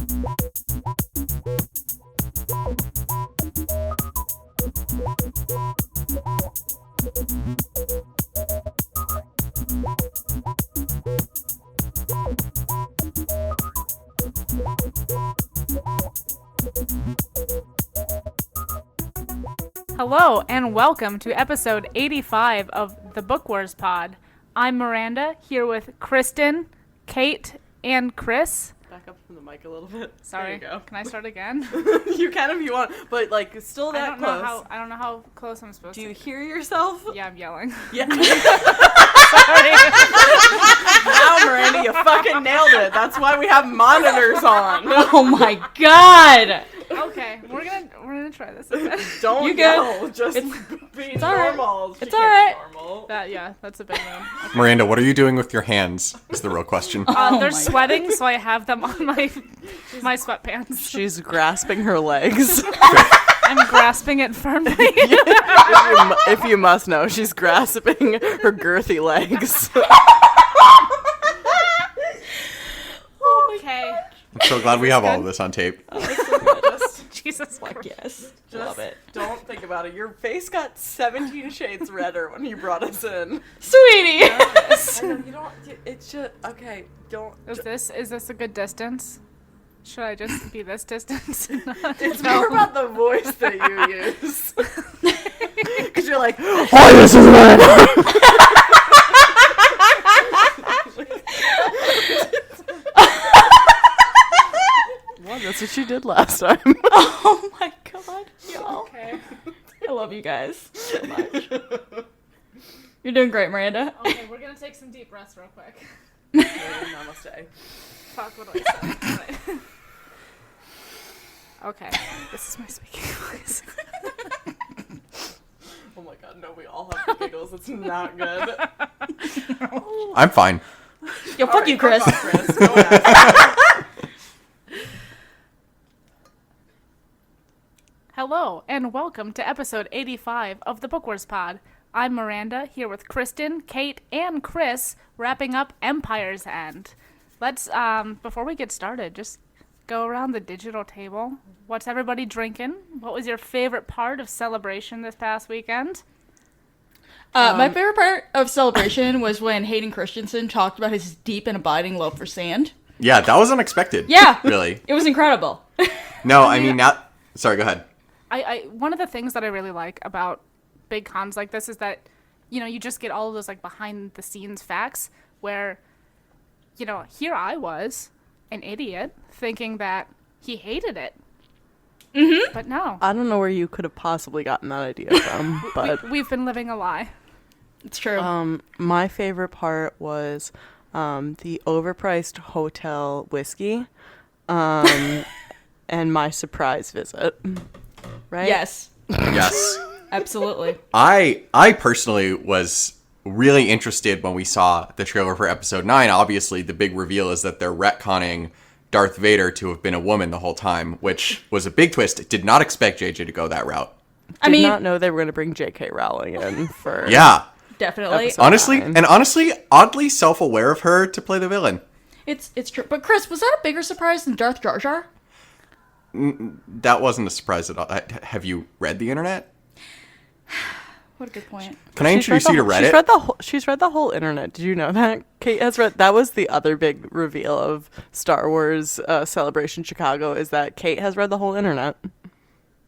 Hello and welcome to episode 85 of the Book Wars Pod. I'm Miranda, here with Kristen, Kate, and Chris. Back up from the mic a little bit. Sorry, There you go. Can I start again? You can if you want, but like still that close. I don't know how close I'm supposed to. Do you hear yourself? Yeah, I'm yelling. Yeah. Sorry. Wow, Miranda, you fucking nailed it. That's why we have monitors on. Oh my god! Okay, we're gonna try this again. Don't You yell. good? Just be it's all right. normal. It's She all can't right. be normal. That's a big one. Okay. Miranda, what are you doing with your hands? Is the real question. Oh They're my sweating, so I have them on my sweatpants. She's grasping her legs. I'm grasping it firmly. if you must know, she's grasping her girthy legs. Okay. I'm so glad we have all of this on tape. Jesus Fuck Christ. yes. Just Love it. don't think about it. Your face got 17 shades redder when you brought us in. Sweetie! I know, you don't. It's just okay. Don't. Is this a good distance? Should I just be this distance? It's more about the voice that you use. Because you're like, hi, this is Miranda. Well, that's what you did last time. Oh my god, y'all. Okay. I love you guys so much. You're doing great, Miranda. Okay, we're gonna take some deep breaths real quick. Namaste. Fuck, what do I say? Okay, this is my speaking voice. Oh my god, no, we all have the giggles. It's not good. I'm fine. Yo, fuck you, Chris. Fuck off, Chris. Go ahead. Hello, and welcome to episode 85 of the Book Wars Pod. I'm Miranda, here with Kristen, Kate, and Chris, wrapping up Empire's End. Let's, before we get started, just go around the digital table. What's everybody drinking? What was your favorite part of Celebration this past weekend? My favorite part of Celebration was when Hayden Christensen talked about his deep and abiding love for sand. Yeah, that was unexpected. Yeah. Really. It was incredible. No, I mean, not... Sorry, go ahead. One of the things that I really like about big cons like this is that, you know, you just get all of those, like, behind-the-scenes facts where, you know, here I was, an idiot, thinking that he hated it. Mm-hmm. But no. I don't know where you could have possibly gotten that idea from, but We've been living a lie. It's true. my favorite part was the overpriced hotel whiskey and my surprise visit. Right? Yes. Yes. Absolutely. I personally was really interested when we saw the trailer for episode 9. Obviously, the big reveal is that they're retconning Darth Vader to have been a woman the whole time, which was a big twist. Did not expect JJ to go that route. Did not know they were going to bring J.K. Rowling in for... Yeah. Definitely. Episode Honestly, 9. and honestly, oddly self-aware of her to play the villain. It's true. But Chris, was that a bigger surprise than Darth Jar Jar? That wasn't a surprise at all. Have you read the internet? What a good point. Can I introduce you to Reddit? She's read the whole internet. Did you know that? Kate has read... That was the other big reveal of Star Wars Celebration Chicago, is that Kate has read the whole internet.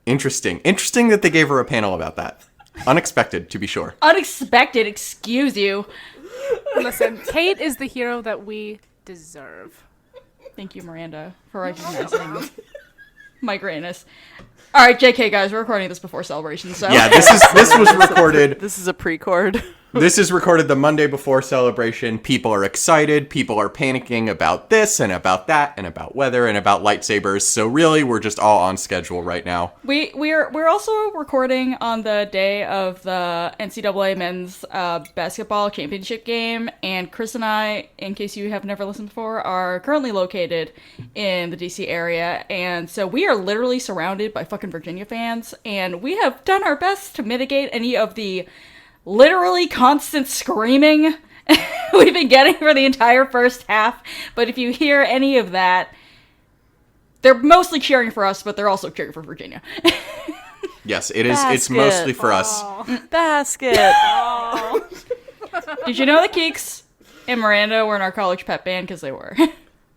Interesting that they gave her a panel about that. Unexpected, to be sure. Unexpected, excuse you. Listen, Kate is the hero that we deserve. Thank you, Miranda, for recognizing my greatness. All right, JK, guys, we're recording this before Celebration, so... Yeah, this was recorded. This is a pre-cord. This is recorded the Monday before Celebration. People are excited. People are panicking about this and about that and about weather and about lightsabers. So really, we're just all on schedule right now. We're also recording on the day of the NCAA men's basketball championship game, and Chris and I, in case you have never listened before, are currently located in the DC area, and so we are literally surrounded by fucking Virginia fans, and we have done our best to mitigate any of the literally constant screaming we've been getting for the entire first half. But if you hear any of that, they're mostly cheering for us, but they're also cheering for Virginia. Yes, it is. It's mostly for us. Basket. Did you know that Keeks and Miranda were in our college pep band? Because they were.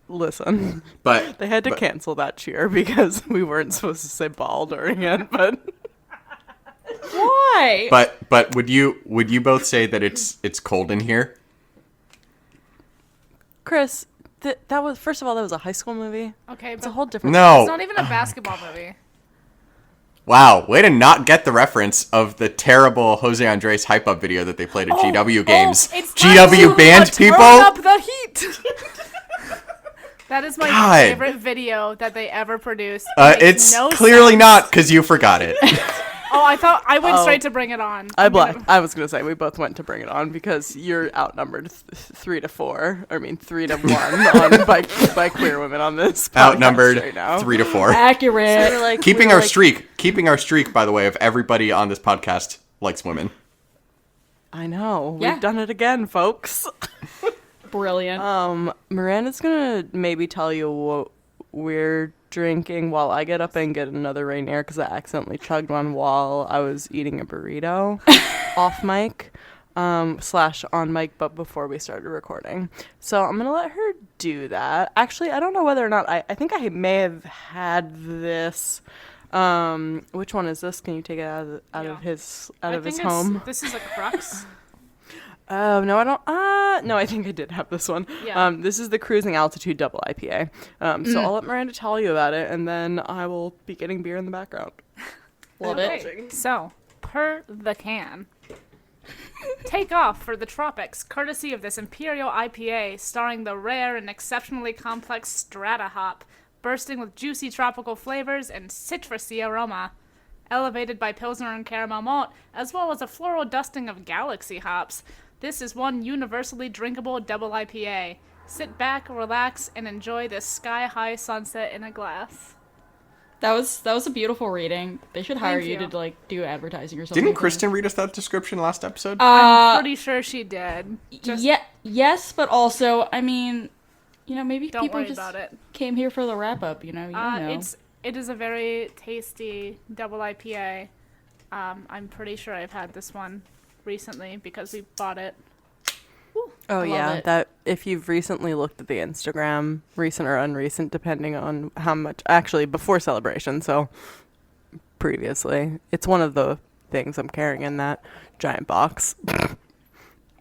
Listen, But they had to cancel that cheer because we weren't supposed to say ball during it, but Why? But would you both say that it's cold in here? Chris, that was, first of all, that was a high school movie. Okay, It's a but whole different. No. it's not even a basketball movie. Wow, way to not get the reference of the terrible Jose Andres hype up video that they played at GW games. it's time GW to band Turn people. up the heat. That is my God. favorite video that they ever produced. It makes It's no clearly sense. not because you forgot it. Oh, I thought I went straight to Bring It On. I I'm gonna- blacked. I was gonna say we both went to Bring It On because you're outnumbered 3-4. I mean 3-1 on by queer women on this podcast Outnumbered right now. 3-4. Accurate. We're like, Keeping we were our like, streak. Keeping our streak, by the way, of everybody on this podcast likes women. I know. Yeah. We've done it again, folks. Brilliant. Miranda's gonna maybe tell you what we're drinking while I get up and get another Rainier because I accidentally chugged one while I was eating a burrito off mic / on mic, but before we started recording. So I'm gonna let her do that. Actually, I don't know whether or not I think I may have had this. Which one is this? Can you take it out of his I his think home? this is a crux. Oh, no, I don't. No, I think I did have this one. Yeah. This is the Cruising Altitude Double IPA. So I'll let Miranda tell you about it, and then I will be getting beer in the background. Love Okay, it. so, per the can. Take off for the tropics, courtesy of this Imperial IPA, starring the rare and exceptionally complex Strata hop, bursting with juicy tropical flavors and citrusy aroma. Elevated by Pilsner and caramel malt, as well as a floral dusting of Galaxy hops, this is one universally drinkable double IPA. Sit back, relax, and enjoy this sky-high sunset in a glass. That was a beautiful reading. They should hire Thank you you. to like do advertising or something. Didn't Kristen read us that description last episode? I'm pretty sure she did. Just yes, but also, I mean, maybe don't people worry just about it. came here for the wrap up. You don't know. It is a very tasty double IPA. I'm pretty sure I've had this one recently because we bought it. Oh, love yeah. it. That if you've recently looked at the Instagram, recent or unrecent, depending on how much. Actually, before celebration, so previously. It's one of the things I'm carrying in that giant box.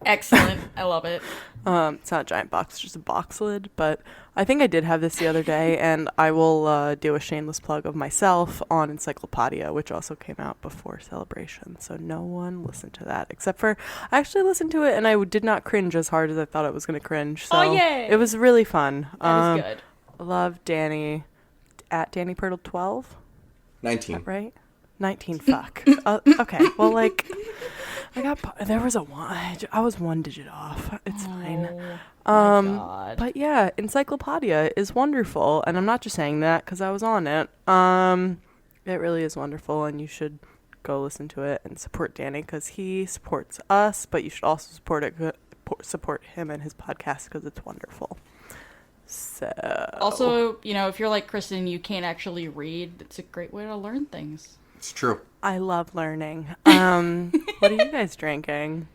Excellent. I love it. It's not a giant box, it's just a box lid, but I think I did have this the other day, and I will do a shameless plug of myself on Encyclopedia, which also came out before Celebration, so no one listened to that, except for, I actually listened to it, and I did not cringe as hard as I thought I was going to cringe, so yay! it was really fun. That is good. I love Danny, at Danny Purtle 12, 19. right? 19, fuck. Okay, well, like, there was a one, I was one digit off, it's fine. Oh, my God. But yeah, Encyclopedia is wonderful, and I'm not just saying that because I was on it. It really is wonderful, and you should go listen to it and support Danny because he supports us. But you should also support him and his podcast because it's wonderful. So Also, if you're like Kristen, you can't actually read. It's a great way to learn things. It's true. I love learning. What are you guys drinking?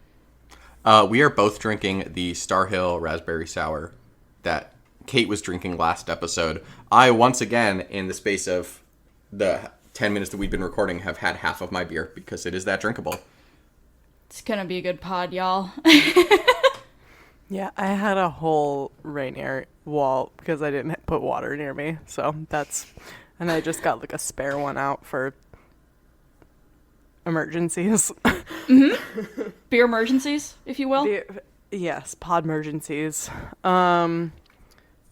We are both drinking the Star Hill Raspberry Sour that Kate was drinking last episode. I, once again, in the space of the 10 minutes that we've been recording, have had half of my beer because it is that drinkable. It's gonna be a good pod, y'all. Yeah, I had a whole Rainier wall because I didn't put water near me. So and I just got like a spare one out for emergencies. Beer emergencies, if you will. Yes, pod emergencies.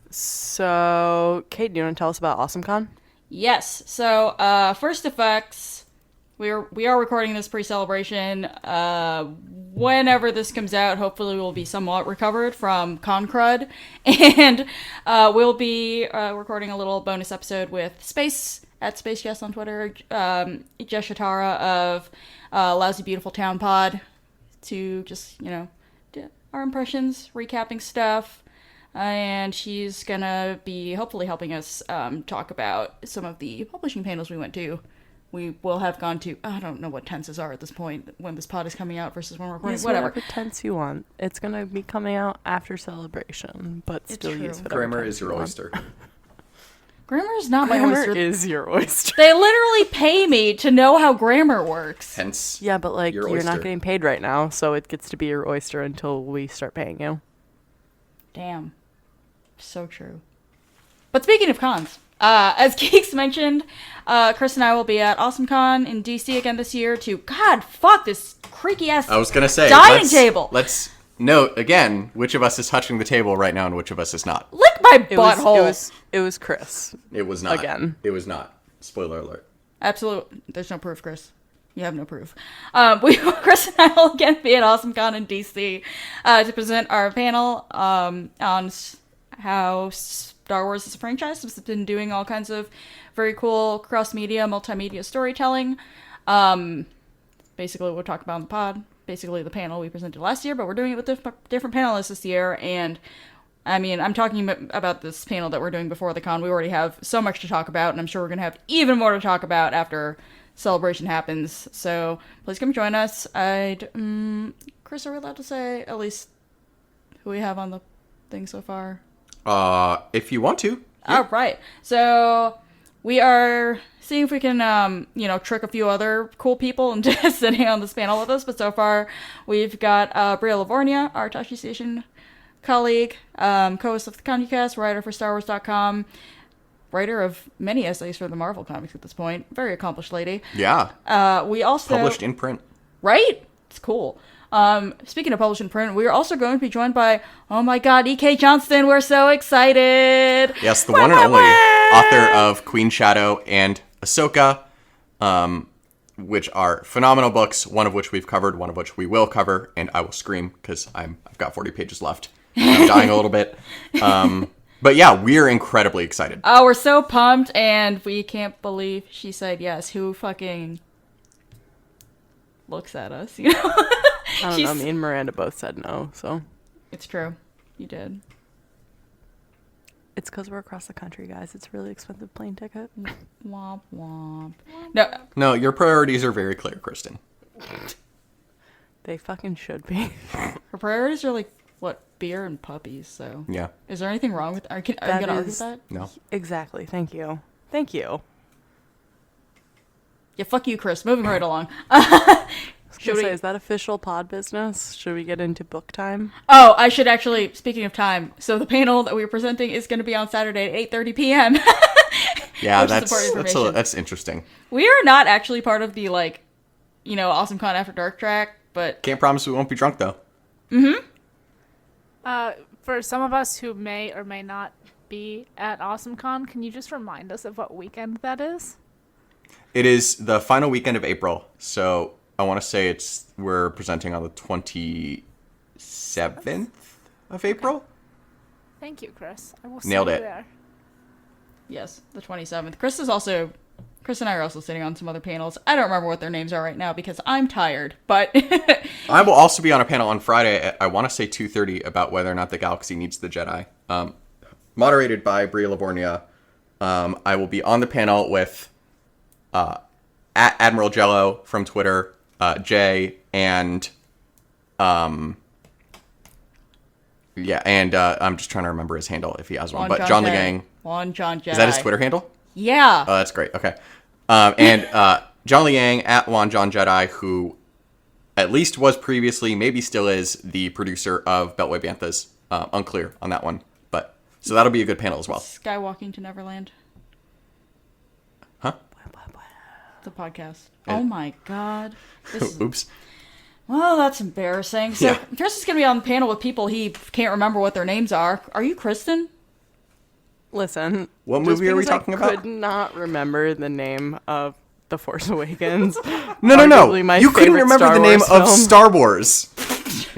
So, Kate, do you want to tell us about AwesomeCon? Yes. So, First Effects. We are recording this pre-celebration. Whenever this comes out, hopefully we'll be somewhat recovered from Concrud, and we'll be recording a little bonus episode with Space at Space Jess on Twitter, Jess Shatara of Lousy Beautiful Town Pod, to just do our impressions, recapping stuff. and she's gonna be hopefully helping us talk about some of the publishing panels we went to. We will have gone to, I don't know what tenses are at this point when this pod is coming out versus when we're recording. Use Whatever. whatever tense you want. It's gonna be coming out after Celebration, but It's still true. use whatever Grammar tense is your you want. oyster. Grammar is not my Grammar oyster. is your oyster. They literally pay me to know how grammar works. Hence, Yeah, but like your you're not oyster. getting paid right now, so it gets to be your oyster until we start paying you. Damn. So true. But speaking of cons, as Geeks mentioned, Chris and I will be at AwesomeCon in DC again this year to, God, fuck this creaky ass I was gonna say dining table. Let's note again which of us is touching the table right now and which of us is not. Lick my It was, butthole. it was Chris. It was not. Again. It was not. Spoiler alert. Absolutely. There's no proof, Chris. You have no proof. Chris and I will again be at AwesomeCon in DC to present our panel on how Star Wars as a franchise has been doing all kinds of very cool cross-media, multimedia storytelling. Basically, we'll talk about in the pod. Basically, the panel we presented last year, but we're doing it with different panelists this year. And I mean, I'm talking about this panel that we're doing before the con. We already have so much to talk about, and I'm sure we're going to have even more to talk about after Celebration happens. So please come join us. Chris, are we allowed to say at least who we have on the thing so far? If you want to. All right. So we are seeing if we can, trick a few other cool people into sitting on this panel with us. But so far, we've got Bria Livornia, our Tashi Station colleague, co-host of the ConjuCast, writer for StarWars.com, writer of many essays for the Marvel comics at this point. Very accomplished lady. Yeah. We also Published in print. right? It's cool. Speaking of published in print, we are also going to be joined by, oh my god, E.K. Johnston. We're so excited. Yes, the one and only author of Queen Shadow and Ahsoka, which are phenomenal books, one of which we've covered, one of which we will cover, and I will scream because I've got 40 pages left. I'm dying a little bit. But yeah, we're incredibly excited. Oh, we're so pumped, and we can't believe she said yes. Who fucking looks at us, you know? I don't know. Me and Miranda both said no, so It's true. You did. it's because we're across the country, guys. It's a really expensive plane ticket. Womp womp. No, No, your priorities are very clear, Kristen. They fucking should be. her priorities are like, what, beer and puppies, so. Yeah. Is there anything wrong with, are you That gonna argue with is- that? No. Exactly. Thank you. Thank you. Yeah, fuck you, Chris. Moving right along. Should we- say, is that official pod business? Should we get into book time? Oh, I should actually, speaking of time, so the panel that we're presenting is going to be on Saturday at 8:30 p.m. Yeah, Which is important information. that's interesting. We are not actually part of the, AwesomeCon After Dark track, but Can't promise we won't be drunk though. For some of us who may or may not be at AwesomeCon, can you just remind us of what weekend that is? It is the final weekend of April, so I want to say we're presenting on the 27th of April. Thank you, Chris. I will Nailed see you it. there. yes, the 27th. Chris and I are also sitting on some other panels. I don't remember what their names are right now because I'm tired, but I will also be on a panel on Friday at, I want to say 2:30 about whether or not the galaxy needs the Jedi. Moderated by Bria Livornia. I will be on the panel with at Admiral Jello from Twitter, Jay, and I'm just trying to remember his handle if he has one. But John the Gang. Juan John Jedi. Is that his Twitter handle? Yeah. Oh, that's great. Okay. And John Liang at Juan John Jedi, who at least was previously, maybe still is, the producer of Beltway Banthas. Unclear on that one. But so that'll be a good panel as well. Skywalking to Neverland. Huh? The podcast. Oh my god. This is, Oops. well, that's embarrassing. So Yeah. Chris is going to be on the panel with people he can't remember what their names are. Are you Kristen? Listen. What just movie are we because talking I about? could not remember the name of The Force Awakens. No. Arguably my You couldn't favorite remember Star the name Wars of film. Star Wars.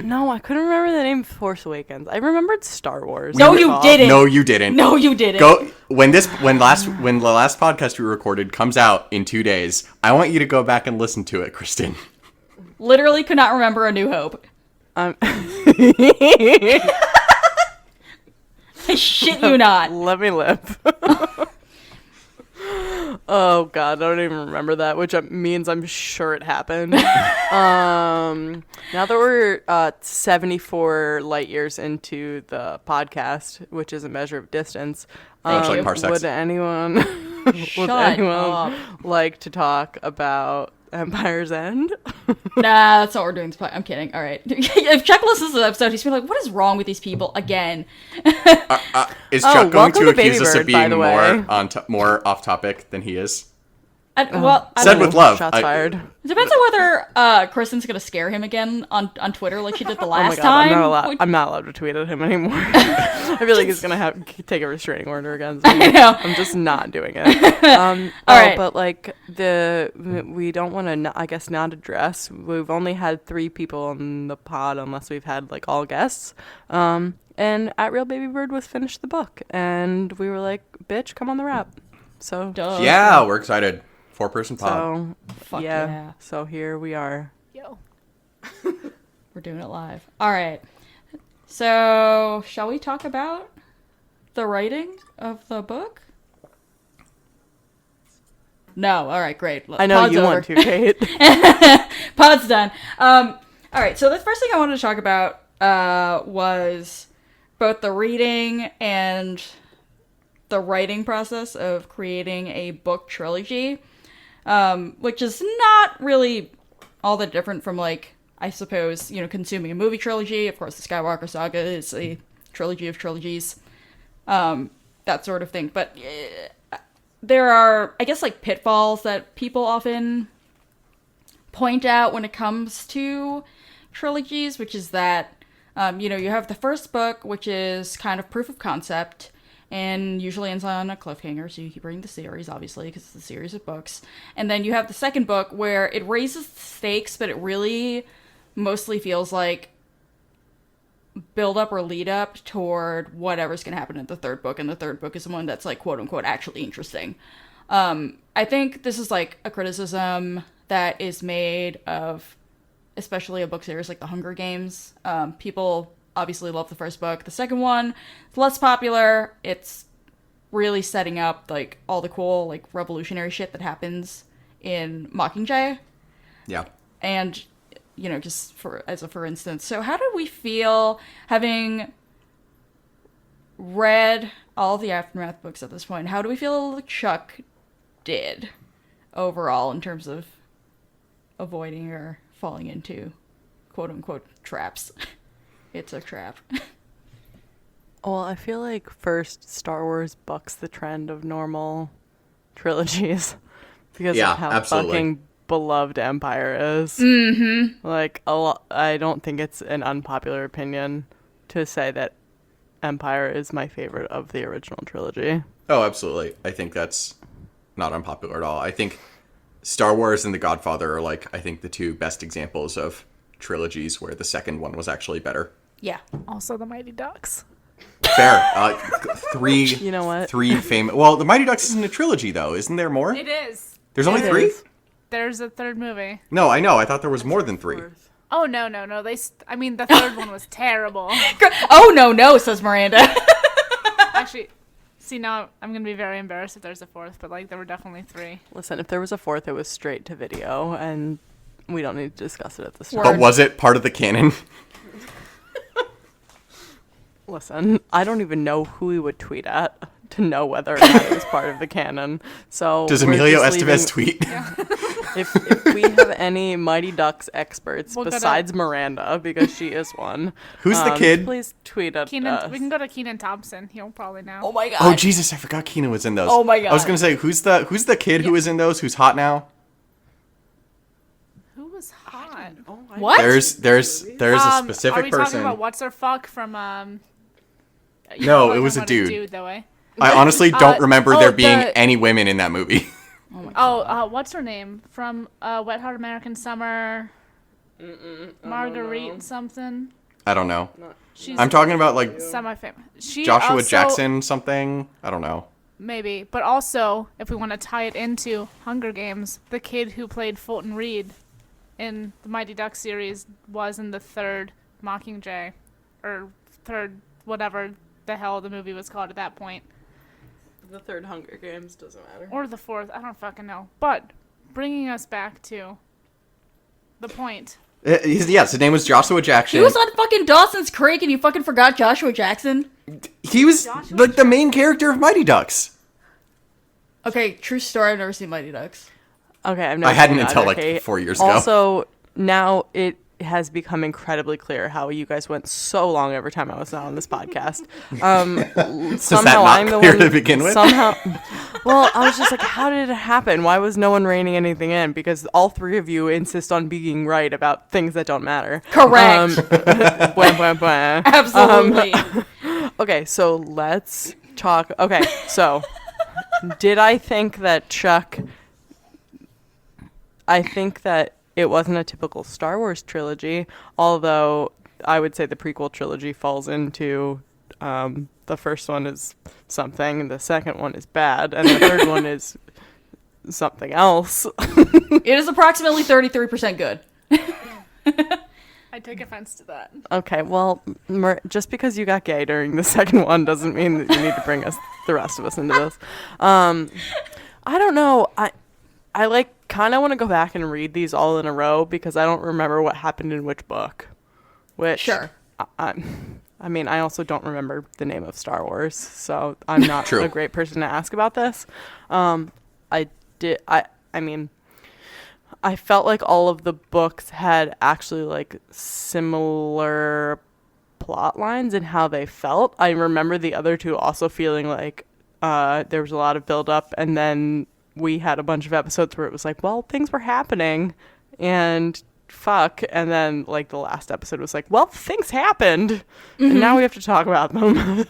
No, I couldn't remember the name of Force Awakens. I remembered Star Wars. No, you didn't. No, you didn't. No, you didn't. Go when the last podcast we recorded comes out in 2 days. I want you to go back and listen to it, Kristen. Literally could not remember A New Hope. I shit you not. Let me live. Oh god, I don't even remember that, which means I'm sure it happened. Now that we're 74 light years into the podcast, which is a measure of distance, Much like parsecs. would anyone Shut up. like to talk about Empire's End? Nah, that's not what we're doing. I'm kidding. All right. If Chuck listens to the episode, he's gonna be like, "What is wrong with these people again?" Is Chuck going welcome to to accuse us Baby of Bird, by being the way. more off topic than he is? Well, I Said don't know. with love. Shots fired. It depends on whether Kristen's gonna scare him again on Twitter like she did the Oh my last god, time. I'm not allowed to tweet at him anymore. I feel like he's gonna take a restraining order against me. I know. I'm just not doing it. All right. But like we don't want to, I guess, not address. We've only had 3 people on the pod, unless we've had like all guests. And At Real Baby Bird was finished the book, and we were like, "Bitch, come on the wrap." So Duh. Yeah, we're excited. 4-person pod. so Fuck yeah. So here we are. Yo. We're doing it live. All right. So, shall we talk about the writing of the book? No. All right, great. I know Pod's you over. want to, Kate. Pod's done. All right, so the first thing I wanted to talk about was both the reading and the writing process of creating a book trilogy, which is not really all that different from, like, I suppose, consuming a movie trilogy. Of course, the Skywalker Saga is a trilogy of trilogies, that sort of thing. But there are, I guess, like, pitfalls that people often point out when it comes to trilogies, which is that, you have the first book, which is kind of proof of concept, and usually ends on a cliffhanger, so you keep reading the series, obviously, because it's a series of books. And then you have the second book, where it raises the stakes, but it really mostly feels like build up or lead up toward whatever's going to happen in the third book, and the third book is the one that's, like, quote-unquote actually interesting. I think this is, like, a criticism that is made of especially a book series like The Hunger Games. People obviously love the first book. The second one is less popular. It's really setting up, like, all the cool, like, revolutionary shit that happens in Mockingjay. Yeah. And, just for instance. So how do we feel having read all the Aftermath books at this point? How do we feel Chuck did overall in terms of avoiding or falling into quote-unquote traps? It's a trap. Well, I feel like first Star Wars bucks the trend of normal trilogies because Yeah, of how absolutely. fucking beloved Empire is. Mm-hmm. Like I don't think it's an unpopular opinion to say that Empire is my favorite of the original trilogy. Oh, absolutely. I think that's not unpopular at all. I think Star Wars and The Godfather are, like, I think the 2 best examples of trilogies where the second one was actually better. Yeah. Also, the Mighty Ducks. Fair. 3. You know what? 3 famous. Well, the Mighty Ducks isn't a trilogy, though. Isn't there more? It is. There's only It 3? is. There's a third movie. No, I know. I thought there was more than 3. Oh, no. The third one was terrible. Oh, no, says Miranda. Actually, see, now I'm going to be very embarrassed if there's a fourth, but, like, there were definitely 3. Listen, if there was a fourth, it was straight to video, and we don't need to discuss it at this Word. time. But was it part of the canon? Listen, I don't even know who we would tweet at to know whether or not it was part of the canon. So Does we're Emilio just Estevez leaving- tweet? If we have any Mighty Ducks experts We'll go to- besides Miranda, because she is one, Who's the kid? please tweet at us. We can go to Kenan Thompson. He'll probably know. Oh my god. Oh, Jesus, I forgot Keenan was in those. Oh my I was God. going to say, who's the kid who is in those who's hot now? Who was hot? What? There's a specific are we person. talking about What's Her Fuck from, you No, probably it was a talking about dude. though, eh? I honestly don't remember there being the- any women in that movie. What's her name? From Wet Hot American Summer? Marguerite something? I don't know. She's I'm talking about, like, semi-famous. She Joshua also- Jackson something. I don't know. Maybe. But also, if we want to tie it into Hunger Games, the kid who played Fulton Reed in the Mighty Ducks series was in the third Mockingjay. Or third, whatever, the hell the movie was called at that point. The third Hunger Games doesn't matter. Or the fourth, I don't fucking know. But bringing us back to the point. Yes, his name was Joshua Jackson. He was on fucking Dawson's Creek and you fucking forgot Joshua Jackson? He was like the main character of Mighty Ducks. Okay, true story, I've never seen Mighty Ducks. Okay, I've never I hadn't seen until either, like Kate. 4 years ago. Also, now it has become incredibly clear how you guys went so long every time I was not on this podcast. Somehow not I'm the clear one to begin with? Somehow, well, I was just like, how did it happen? Why was no one reining anything in? Because all three of you insist on being right about things that don't matter. Correct. Bwah, bwah, bwah. Absolutely. Okay, so let's talk. Okay, so did I think that Chuck? I think that it wasn't a typical Star Wars trilogy, although I would say the prequel trilogy falls into the first one is something, and the second one is bad, and the third one is something else. It is approximately 33% good. I take offense to that. Okay, well, just because you got gay during the second one doesn't mean that you need to bring the rest of us into this. I don't know. I like kind of want to go back and read these all in a row because I don't remember what happened in which book. Which Sure. I mean, I also don't remember the name of Star Wars, so I'm not True. a great person to ask about this. I felt like all of the books had actually like similar plot lines and how they felt. I remember the other two also feeling like there was a lot of build up, and then we had a bunch of episodes where it was like, well, things were happening and fuck, and then like the last episode was like, well, things happened and now we have to talk about them.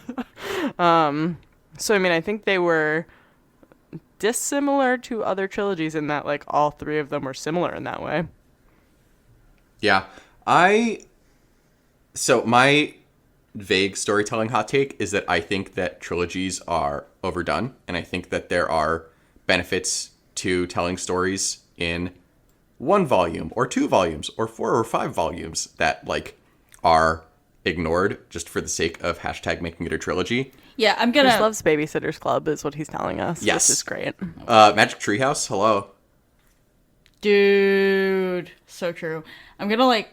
So I mean, I think they were dissimilar to other trilogies in that like all three of them were similar in that way. Yeah. So my vague storytelling hot take is that I think that trilogies are overdone, and I think that there are benefits to telling stories in 1 volume or 2 volumes or 4 or 5 volumes that like are ignored just for the sake of hashtag making it a trilogy. Yeah, I'm Chris gonna... loves Babysitter's Club is what he's telling us. Yes. Which is great. Magic Treehouse, hello. Dude, so true. I'm gonna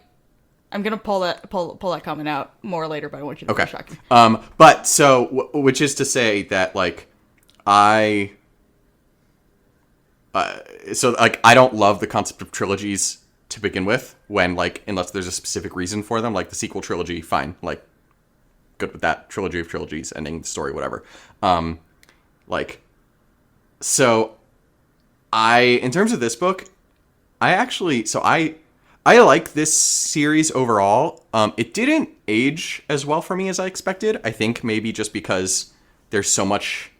pull that comment out more later, but I want you to Okay. shock me. But so, which is to say that like I don't love the concept of trilogies to begin with, when like unless there's a specific reason for them, like the sequel trilogy, fine, like good with that. Trilogy of trilogies, ending the story, whatever. So in terms of this book, I like this series overall. It didn't age as well for me as I expected. I think maybe just because there's so much,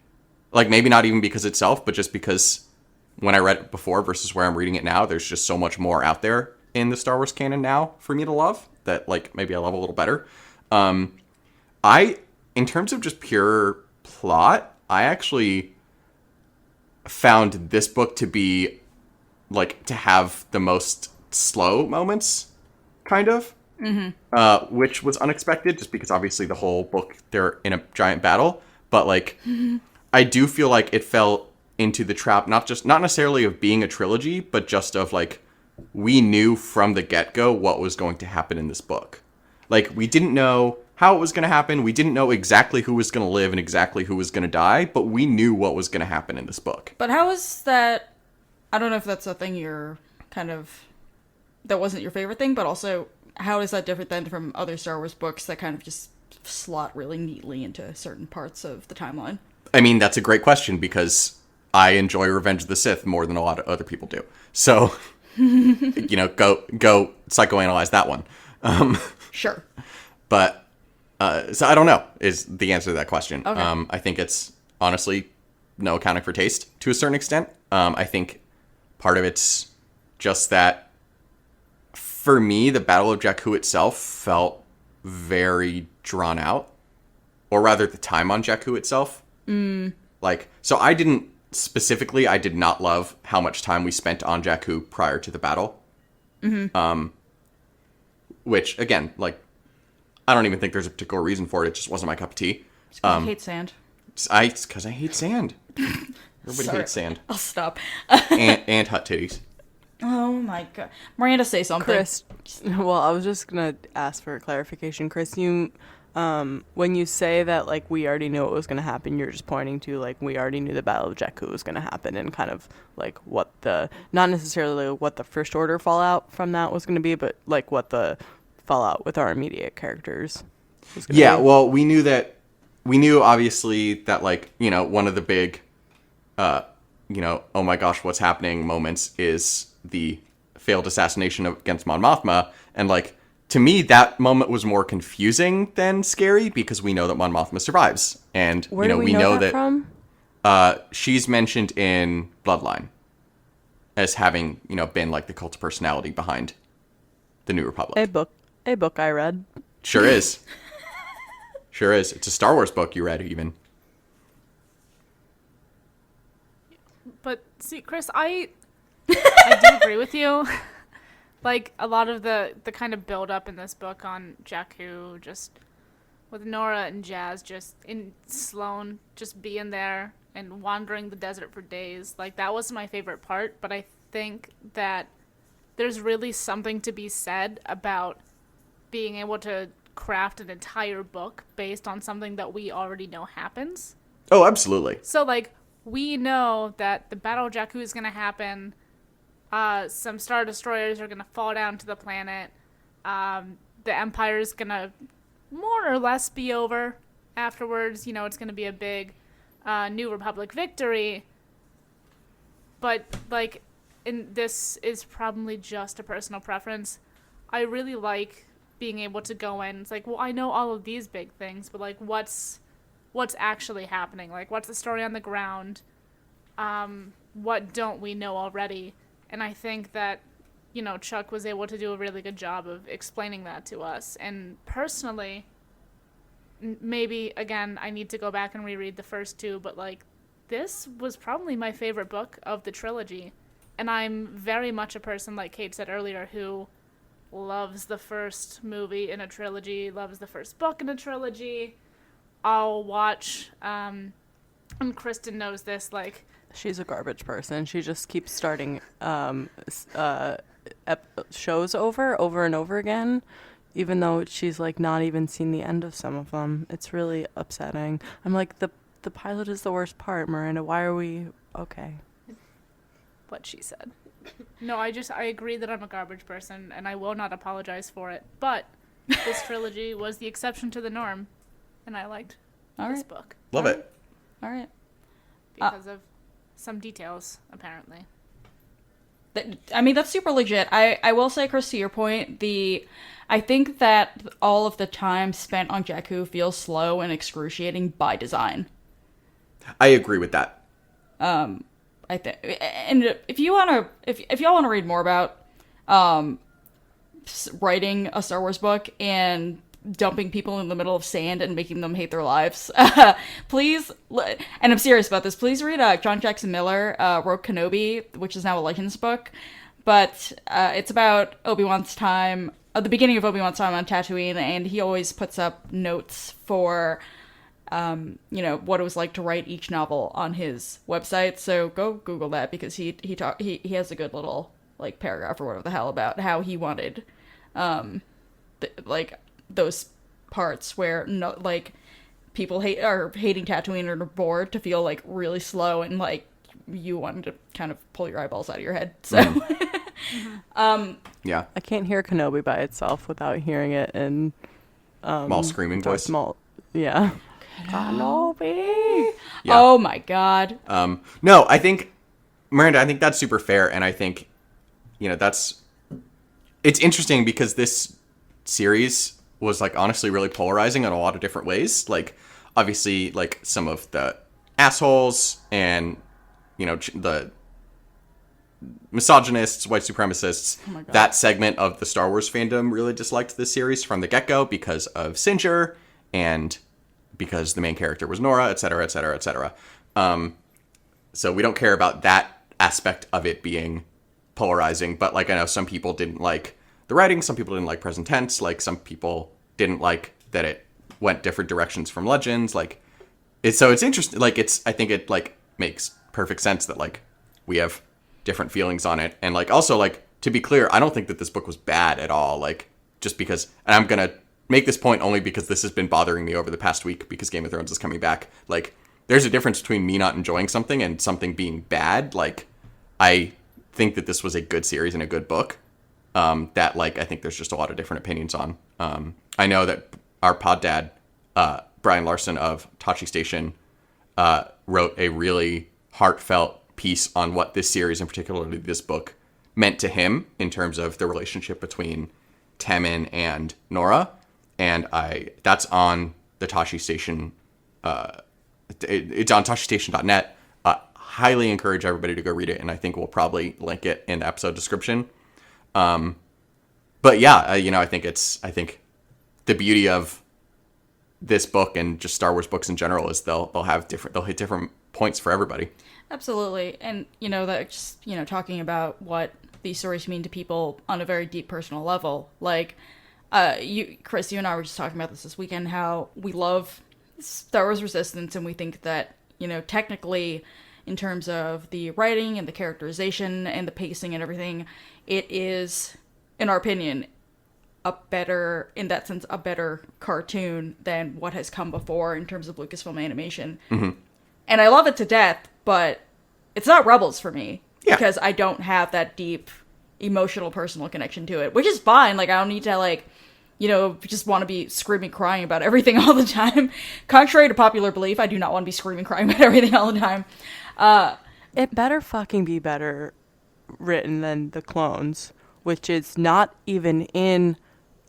like maybe not even because itself, but just because when I read it before versus where I'm reading it now, there's just so much more out there in the Star Wars canon now for me to love that like maybe I love a little better. In terms of just pure plot, I actually found this book to be like to have the most slow moments, kind of, which was unexpected just because obviously the whole book they're in a giant battle, but like I do feel like it fell into the trap not necessarily of being a trilogy, but just of like we knew from the get-go what was going to happen in this book. Like we didn't know how it was going to happen, we didn't know exactly who was going to live and exactly who was going to die, but we knew what was going to happen in this book. But how is that... I don't know if that's a thing you're kind of... that wasn't your favorite thing, but also how is that different than from other Star Wars books that kind of just slot really neatly into certain parts of the timeline? I mean, that's a great question because I enjoy Revenge of the Sith more than a lot of other people do. So, you know, go psychoanalyze that one. Sure. But, so I don't know is the answer to that question. Okay. I think it's honestly no accounting for taste to a certain extent. I think part of it's just that for me, the Battle of Jakku itself felt very drawn out, or rather the time on Jakku itself. Like, so I did not love how much time we spent on Jakku prior to the battle. Which again, like, I don't even think there's a particular reason for it. It just wasn't my cup of tea. I hate sand. It's because I hate sand. Everybody Sorry. hates sand. I'll stop. and hot titties. Oh my god. Miranda, say something. Chris, well, I was just gonna ask for a clarification. Chris, you, when you say that, like, we already knew what was gonna happen, you're just pointing to, like, we already knew the Battle of Jakku was gonna happen and kind of, like, what the, not necessarily what the First Order fallout from that was gonna be, but, like, what the fallout with our immediate characters was gonna Yeah, be. well, we knew obviously that, like, you know, one of the big, you know, oh my gosh, what's happening moments is the failed assassination against Mon Mothma. And, like, to me, that moment was more confusing than scary because we know that Mon Mothma survives. And, Where you know, do we know that from? She's mentioned in Bloodline as having, you know, been, like, the cult of personality behind the New Republic. A book I read. Sure is. Sure is. It's a Star Wars book you read, even. But see, Chris, I do agree with you. Like, a lot of the kind of build up in this book on Jakku, just with Nora and Jazz just in Sloane just being there and wandering the desert for days, like, that was my favorite part. But I think that there's really something to be said about being able to craft an entire book based on something that we already know happens. Oh, absolutely. So, like, we know that the Battle of Jakku is going to happen. Some Star Destroyers are going to fall down to the planet. The Empire is going to more or less be over afterwards. You know, it's going to be a big New Republic victory. But, like, this is probably just a personal preference. I really like being able to go in. It's like, well, I know all of these big things, but, like, what's actually happening? Like, what's the story on the ground? What don't we know already? And I think that, you know, Chuck was able to do a really good job of explaining that to us. And personally, maybe, again, I need to go back and reread the first two, but, like, this was probably my favorite book of the trilogy. And I'm very much a person, like Kate said earlier, who loves the first movie in a trilogy, loves the first book in a trilogy. I'll watch, and Kristen knows this, like... She's a garbage person. She just keeps starting shows over and over again, even though she's, like, not even seen the end of some of them. It's really upsetting. I'm like, the pilot is the worst part, Miranda. Why are we... Okay. What she said. No, I agree that I'm a garbage person, and I will not apologize for it. But this trilogy was the exception to the norm, and I liked this book. Love it. All right. Because of some details, apparently. I mean, that's super legit. I will say, Chris, to your point, I think that all of the time spent on Jakku feels slow and excruciating by design. I agree with that. I think, and if you want to, if y'all want to read more about writing a Star Wars book and dumping people in the middle of sand and making them hate their lives, please, and I'm serious about this, please read John Jackson Miller wrote Kenobi, which is now a Legends book, but it's about Obi-Wan's time, the beginning of Obi-Wan's time on Tatooine, and he always puts up notes for you know, what it was like to write each novel on his website. So go Google that, because he has a good little, like, paragraph or whatever the hell about how he wanted like those parts where like people hating Tatooine or bored to feel, like, really slow and, like, you wanted to kind of pull your eyeballs out of your head. So Yeah. I can't hear Kenobi by itself without hearing it in Maul screaming Darth voice. Maul. Yeah. Kenobi. Yeah. Oh my god. No, I think, Miranda, I think that's super fair, and I think, you know, it's interesting because this series was, like, honestly really polarizing in a lot of different ways. Like, obviously, like, some of the assholes and, you know, the misogynists, white supremacists, that segment of the Star Wars fandom really disliked this series from the get-go because of Singer and because the main character was Nora, et cetera, et cetera, et cetera. So we don't care about that aspect of it being polarizing, but, like, I know some people didn't like the writing, some people didn't like present tense, like, some people didn't like that it went different directions from Legends. Like, it's interesting. Like, I think it like makes perfect sense that like we have different feelings on it. And like, also like, to be clear, I don't think that this book was bad at all. Like, just because, and I'm going to make this point only because this has been bothering me over the past week because Game of Thrones is coming back. Like, there's a difference between me not enjoying something and something being bad. Like, I think that this was a good series and a good book. That like, I think there's just a lot of different opinions on. I know that our pod dad, Brian Larson of Tachi Station, wrote a really heartfelt piece on what this series, and particularly this book, meant to him in terms of the relationship between Temmin and Nora. And that's on the Tachi Station. It's on TachiStation.net. Highly encourage everybody to go read it, and I think we'll probably link it in the episode description. But yeah, I think the beauty of this book and just Star Wars books in general is they'll hit different points for everybody. Absolutely. And, that just, talking about what these stories mean to people on a very deep personal level. Like, Chris, you and I were just talking about this weekend, how we love Star Wars Resistance, and we think that, technically, in terms of the writing and the characterization and the pacing and everything, it is, in our opinion, a better cartoon than what has come before in terms of Lucasfilm animation. Mm-hmm. And I love it to death, but it's not Rebels for me. Yeah. Because I don't have that deep emotional personal connection to it, which is fine. Like, I don't need to just want to be screaming, crying about everything all the time. Contrary to popular belief, I do not want to be screaming, crying about everything all the time. It better fucking be better written than the clones, which is not even in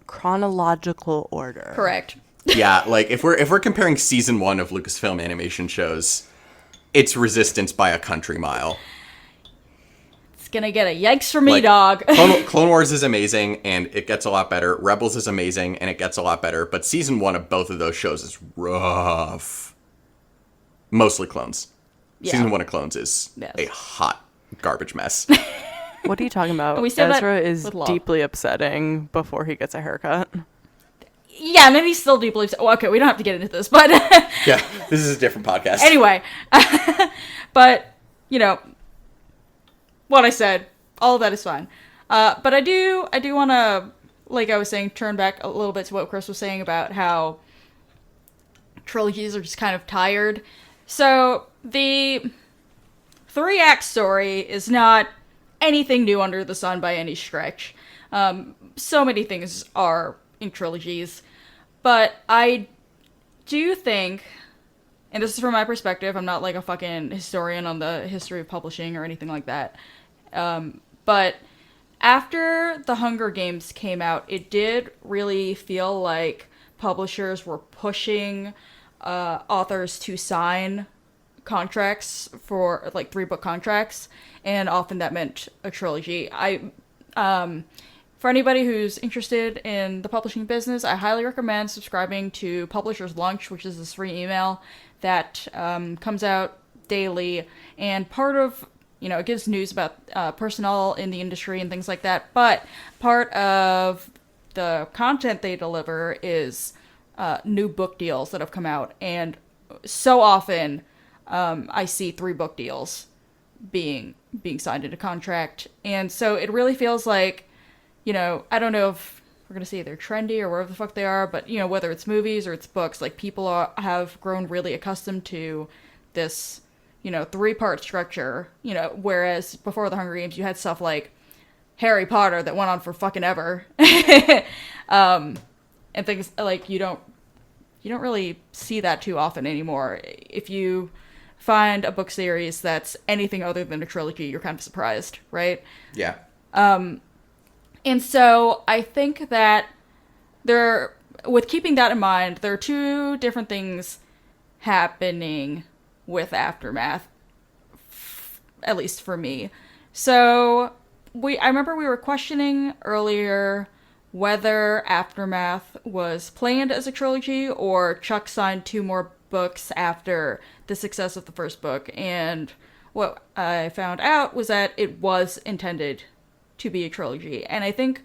chronological order. Correct. Yeah, like if we're comparing season 1 of Lucasfilm animation shows, it's Resistance by a country mile. It's gonna get a yikes from me, Like, dog. Clone Wars is amazing, and it gets a lot better. Rebels is amazing, and it gets a lot better. But season 1 of both of those shows is rough. Mostly Clones. Yeah. Season 1 of Clones is Yes. a hot garbage mess. What are you talking about? We say that Ezra is with love. deeply upsetting before he gets a haircut. Yeah, and then he's still deeply upset. Well, okay, we don't have to get into this, but Yeah, this is a different podcast. anyway. But, what I said, all of that is fine. But I do want to, like I was saying, turn back a little bit to what Chris was saying about how trilogies are just kind of tired. So, the 3-act story is not anything new under the sun by any stretch. So many things are in trilogies. But I do think, and this is from my perspective, I'm not like a fucking historian on the history of publishing or anything like that. But after The Hunger Games came out, it did really feel like publishers were pushing authors to sign contracts for like 3-book contracts, and often that meant a trilogy. For anybody who's interested in the publishing business, I highly recommend subscribing to Publisher's Lunch, which is this free email that comes out daily, and part of, it gives news about personnel in the industry and things like that, but part of the content they deliver is new book deals that have come out, and so often I see 3-book deals being signed into contract, and so it really feels like, I don't know if we're going to say they're trendy or whatever the fuck they are, but, whether it's movies or it's books, like, people have grown really accustomed to this, 3-part structure, whereas before The Hunger Games, you had stuff like Harry Potter that went on for fucking ever. And things like, you don't really see that too often anymore. If you find a book series that's anything other than a trilogy, you're kind of surprised, right? Yeah. And so I think that with keeping that in mind, there are 2 different things happening with Aftermath, at least for me. So I remember we were questioning earlier whether Aftermath was planned as a trilogy or Chuck signed 2 more books after the success of the first book. And what I found out was that it was intended to be a trilogy. And I think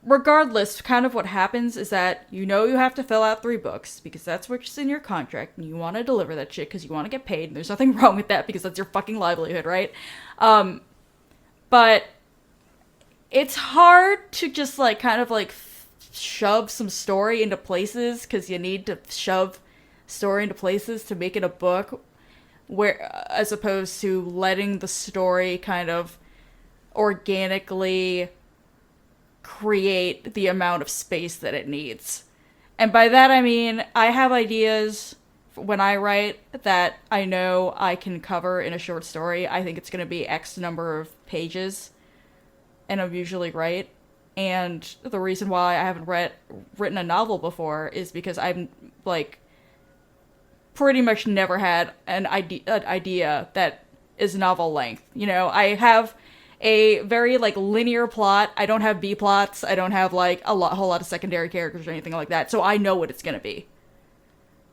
regardless, kind of what happens is that you have to fill out 3 books because that's what's in your contract, and you want to deliver that shit because you want to get paid, and there's nothing wrong with that because that's your fucking livelihood, right? But it's hard to just, like, kind of, like, shove some story into places because you need to shove story into places to make it a book, where as opposed to letting the story kind of organically create the amount of space that it needs. And by that I mean I have ideas when I write that I know I can cover in a short story. I think it's going to be X number of pages, and I'm usually right. And the reason why I haven't written a novel before is because I'm, like, pretty much never had an idea that is novel length. You know, I have a very, like, linear plot. I don't have B plots. I don't have, like, whole lot of secondary characters or anything like that. So I know what it's gonna be.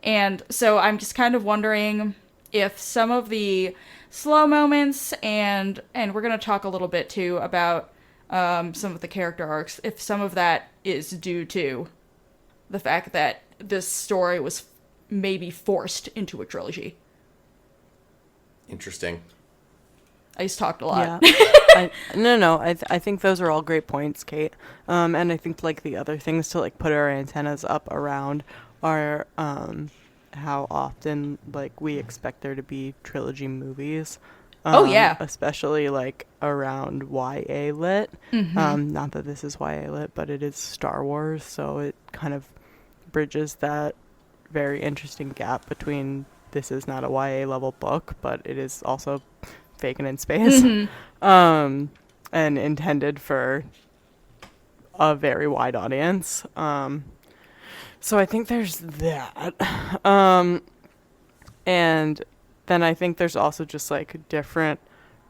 And so I'm just kind of wondering if some of the slow moments, and we're gonna talk a little bit too about some of the character arcs, if some of that is due to the fact that this story was maybe forced into a trilogy. Interesting. I just talked a lot. Yeah. I think those are all great points, Kate. And I think, like, the other things to, like, put our antennas up around are how often, like, we expect there to be trilogy movies. Especially, like, around YA lit. Mm-hmm. Not that this is YA lit, but it is Star Wars, so it kind of bridges that very interesting gap between this is not a YA level book, but it is also Fagin in space. Mm-hmm. And intended for a very wide audience. So I think there's that. And then I think there's also just, like, different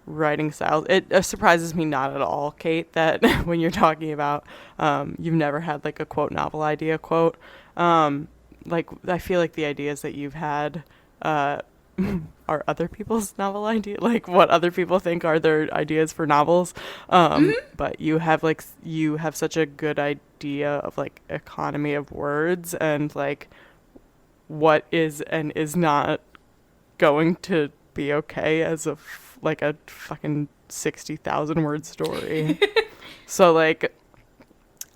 writing styles. It surprises me not at all, Kate, that when you're talking about you've never had, like, a quote novel idea quote. Like, I feel like the ideas that you've had are other people's novel idea, like what other people think are their ideas for novels. But you have such a good idea of, like, economy of words and, like, what is and is not going to be okay as a fucking 60,000 word story. So, like,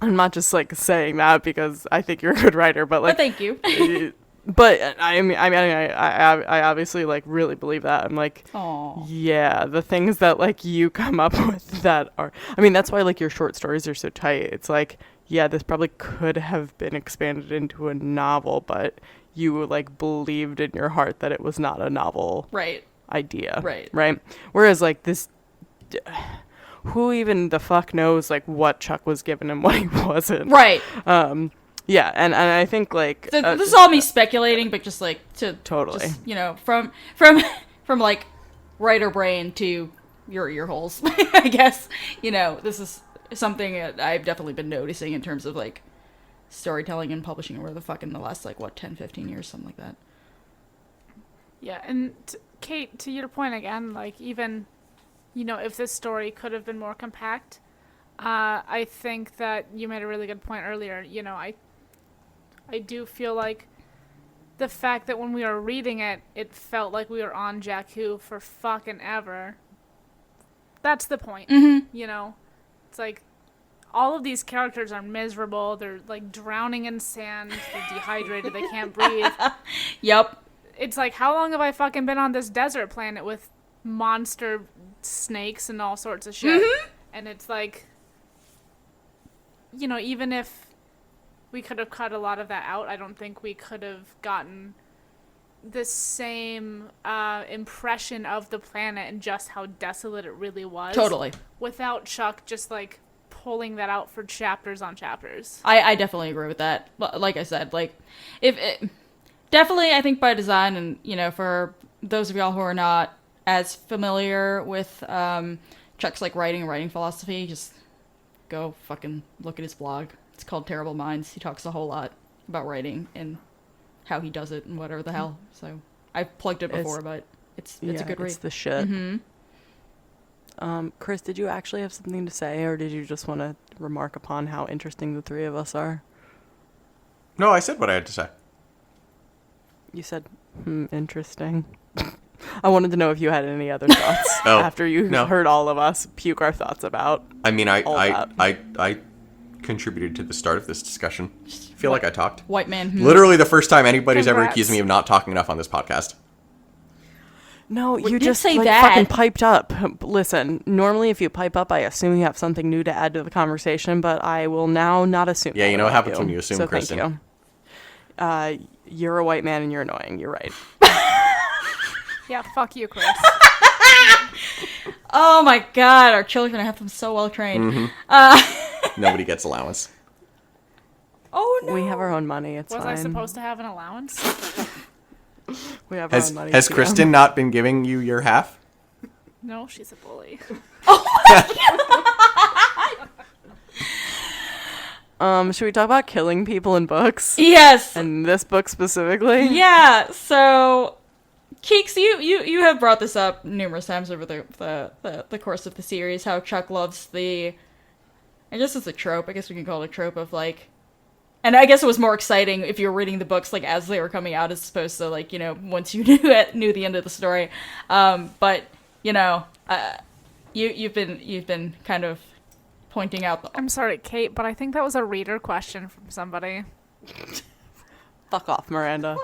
I'm not just, like, saying that because I think you're a good writer, but, like, But thank you. But I obviously, like, really believe that. I'm like, Aww. yeah, the things that, like, you come up with that are, I mean, that's why, like, your short stories are so tight. It's like, yeah, this probably could have been expanded into a novel, but you, like, believed in your heart that it was not a novel Right. idea. Right. Whereas, like, this, who even the fuck knows, like, what Chuck was given and what he wasn't. Right. Yeah, and I think, like, This is all me speculating, but just, like, to totally, just, you know, from like writer brain to your ear holes. I guess, you know, this is something that I've definitely been noticing in terms of, like, storytelling and publishing over the fucking the last, like, what, 10, 15 years, something like that. Yeah, and Kate, to your point again, like, even, you know, if this story could have been more compact, I think that you made a really good point earlier. You know, I do feel like the fact that when we were reading it, it felt like we were on Jakku for fucking ever. That's the point. Mm-hmm. You know? It's like, all of these characters are miserable. They're, like, drowning in sand. They're dehydrated. They can't breathe. Yep. It's like, how long have I fucking been on this desert planet with monster snakes and all sorts of shit? Mm-hmm. And it's like, you know, even if we could have cut a lot of that out, I don't think we could have gotten the same impression of the planet and just how desolate it really was. Totally. Without Chuck just, like, pulling that out for chapters on chapters. I definitely agree with that. Like I said, like, definitely, I think by design, and, you know, for those of y'all who are not as familiar with Chuck's, like, writing philosophy, just go fucking look at his blog. It's called Terrible Minds. He talks a whole lot about writing and how he does it and whatever the hell. So I've plugged it before, but it's a good read. It's the shit. Mm-hmm. Chris, did you actually have something to say, or did you just want to remark upon how interesting the three of us are. No, I said what I had to say. You said, interesting. I wanted to know if you had any other thoughts after you no. heard all of us puke our thoughts about. I mean, all that. I contributed to the start of this discussion. I feel like I talked. White man. Literally the first time anybody's ever Congrats. accused me of not talking enough on this podcast. No, you didn't just say like, that. fucking piped up. Listen, normally if you pipe up, I assume you have something new to add to the conversation, but I will now not assume. Yeah, that you know what about happens when you assume, so Kristen. Thank you. You're a white man and you're annoying. You're right. Yeah, fuck you, Chris. Oh my god, our children have them so well trained. Nobody gets allowance. Oh no. We have our own money. It's Was fine. I supposed to have an allowance? We have our Has own money. has too. Kristen not been giving you your half? No, she's a bully. Should we talk about killing people in books? Yes. And this book specifically? Yeah, so Keeks, you have brought this up numerous times over the course of the series, how Chuck loves the, I guess it's a trope, I guess we can call it a trope of like, and I guess it was more exciting if you're reading the books like as they were coming out as opposed to like, you know, once you knew the end of the story. But, you know, you've been kind of pointing out the, I'm sorry, Kate, but I think that was a reader question from somebody. Fuck off, Miranda.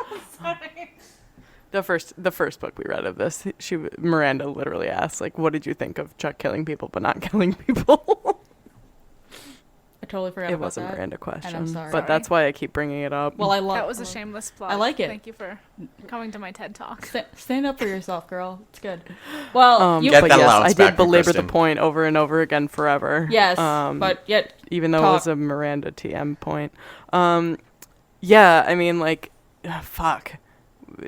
The first book we read of this, Miranda literally asked, like, what did you think of Chuck killing people but not killing people? I totally forgot It about was a that. Miranda question. sorry. But that's why I keep bringing it up. Well, I love That was a shameless plug. I like it. Thank you for coming to my TED Talk. Stand up for yourself, girl. It's good. Well, Get but that yes, allowance I back did from belabor Kristen. the point over and over again forever. yes, but yet Even though talk. it was a Miranda TM point. Yeah, I mean, like, fuck.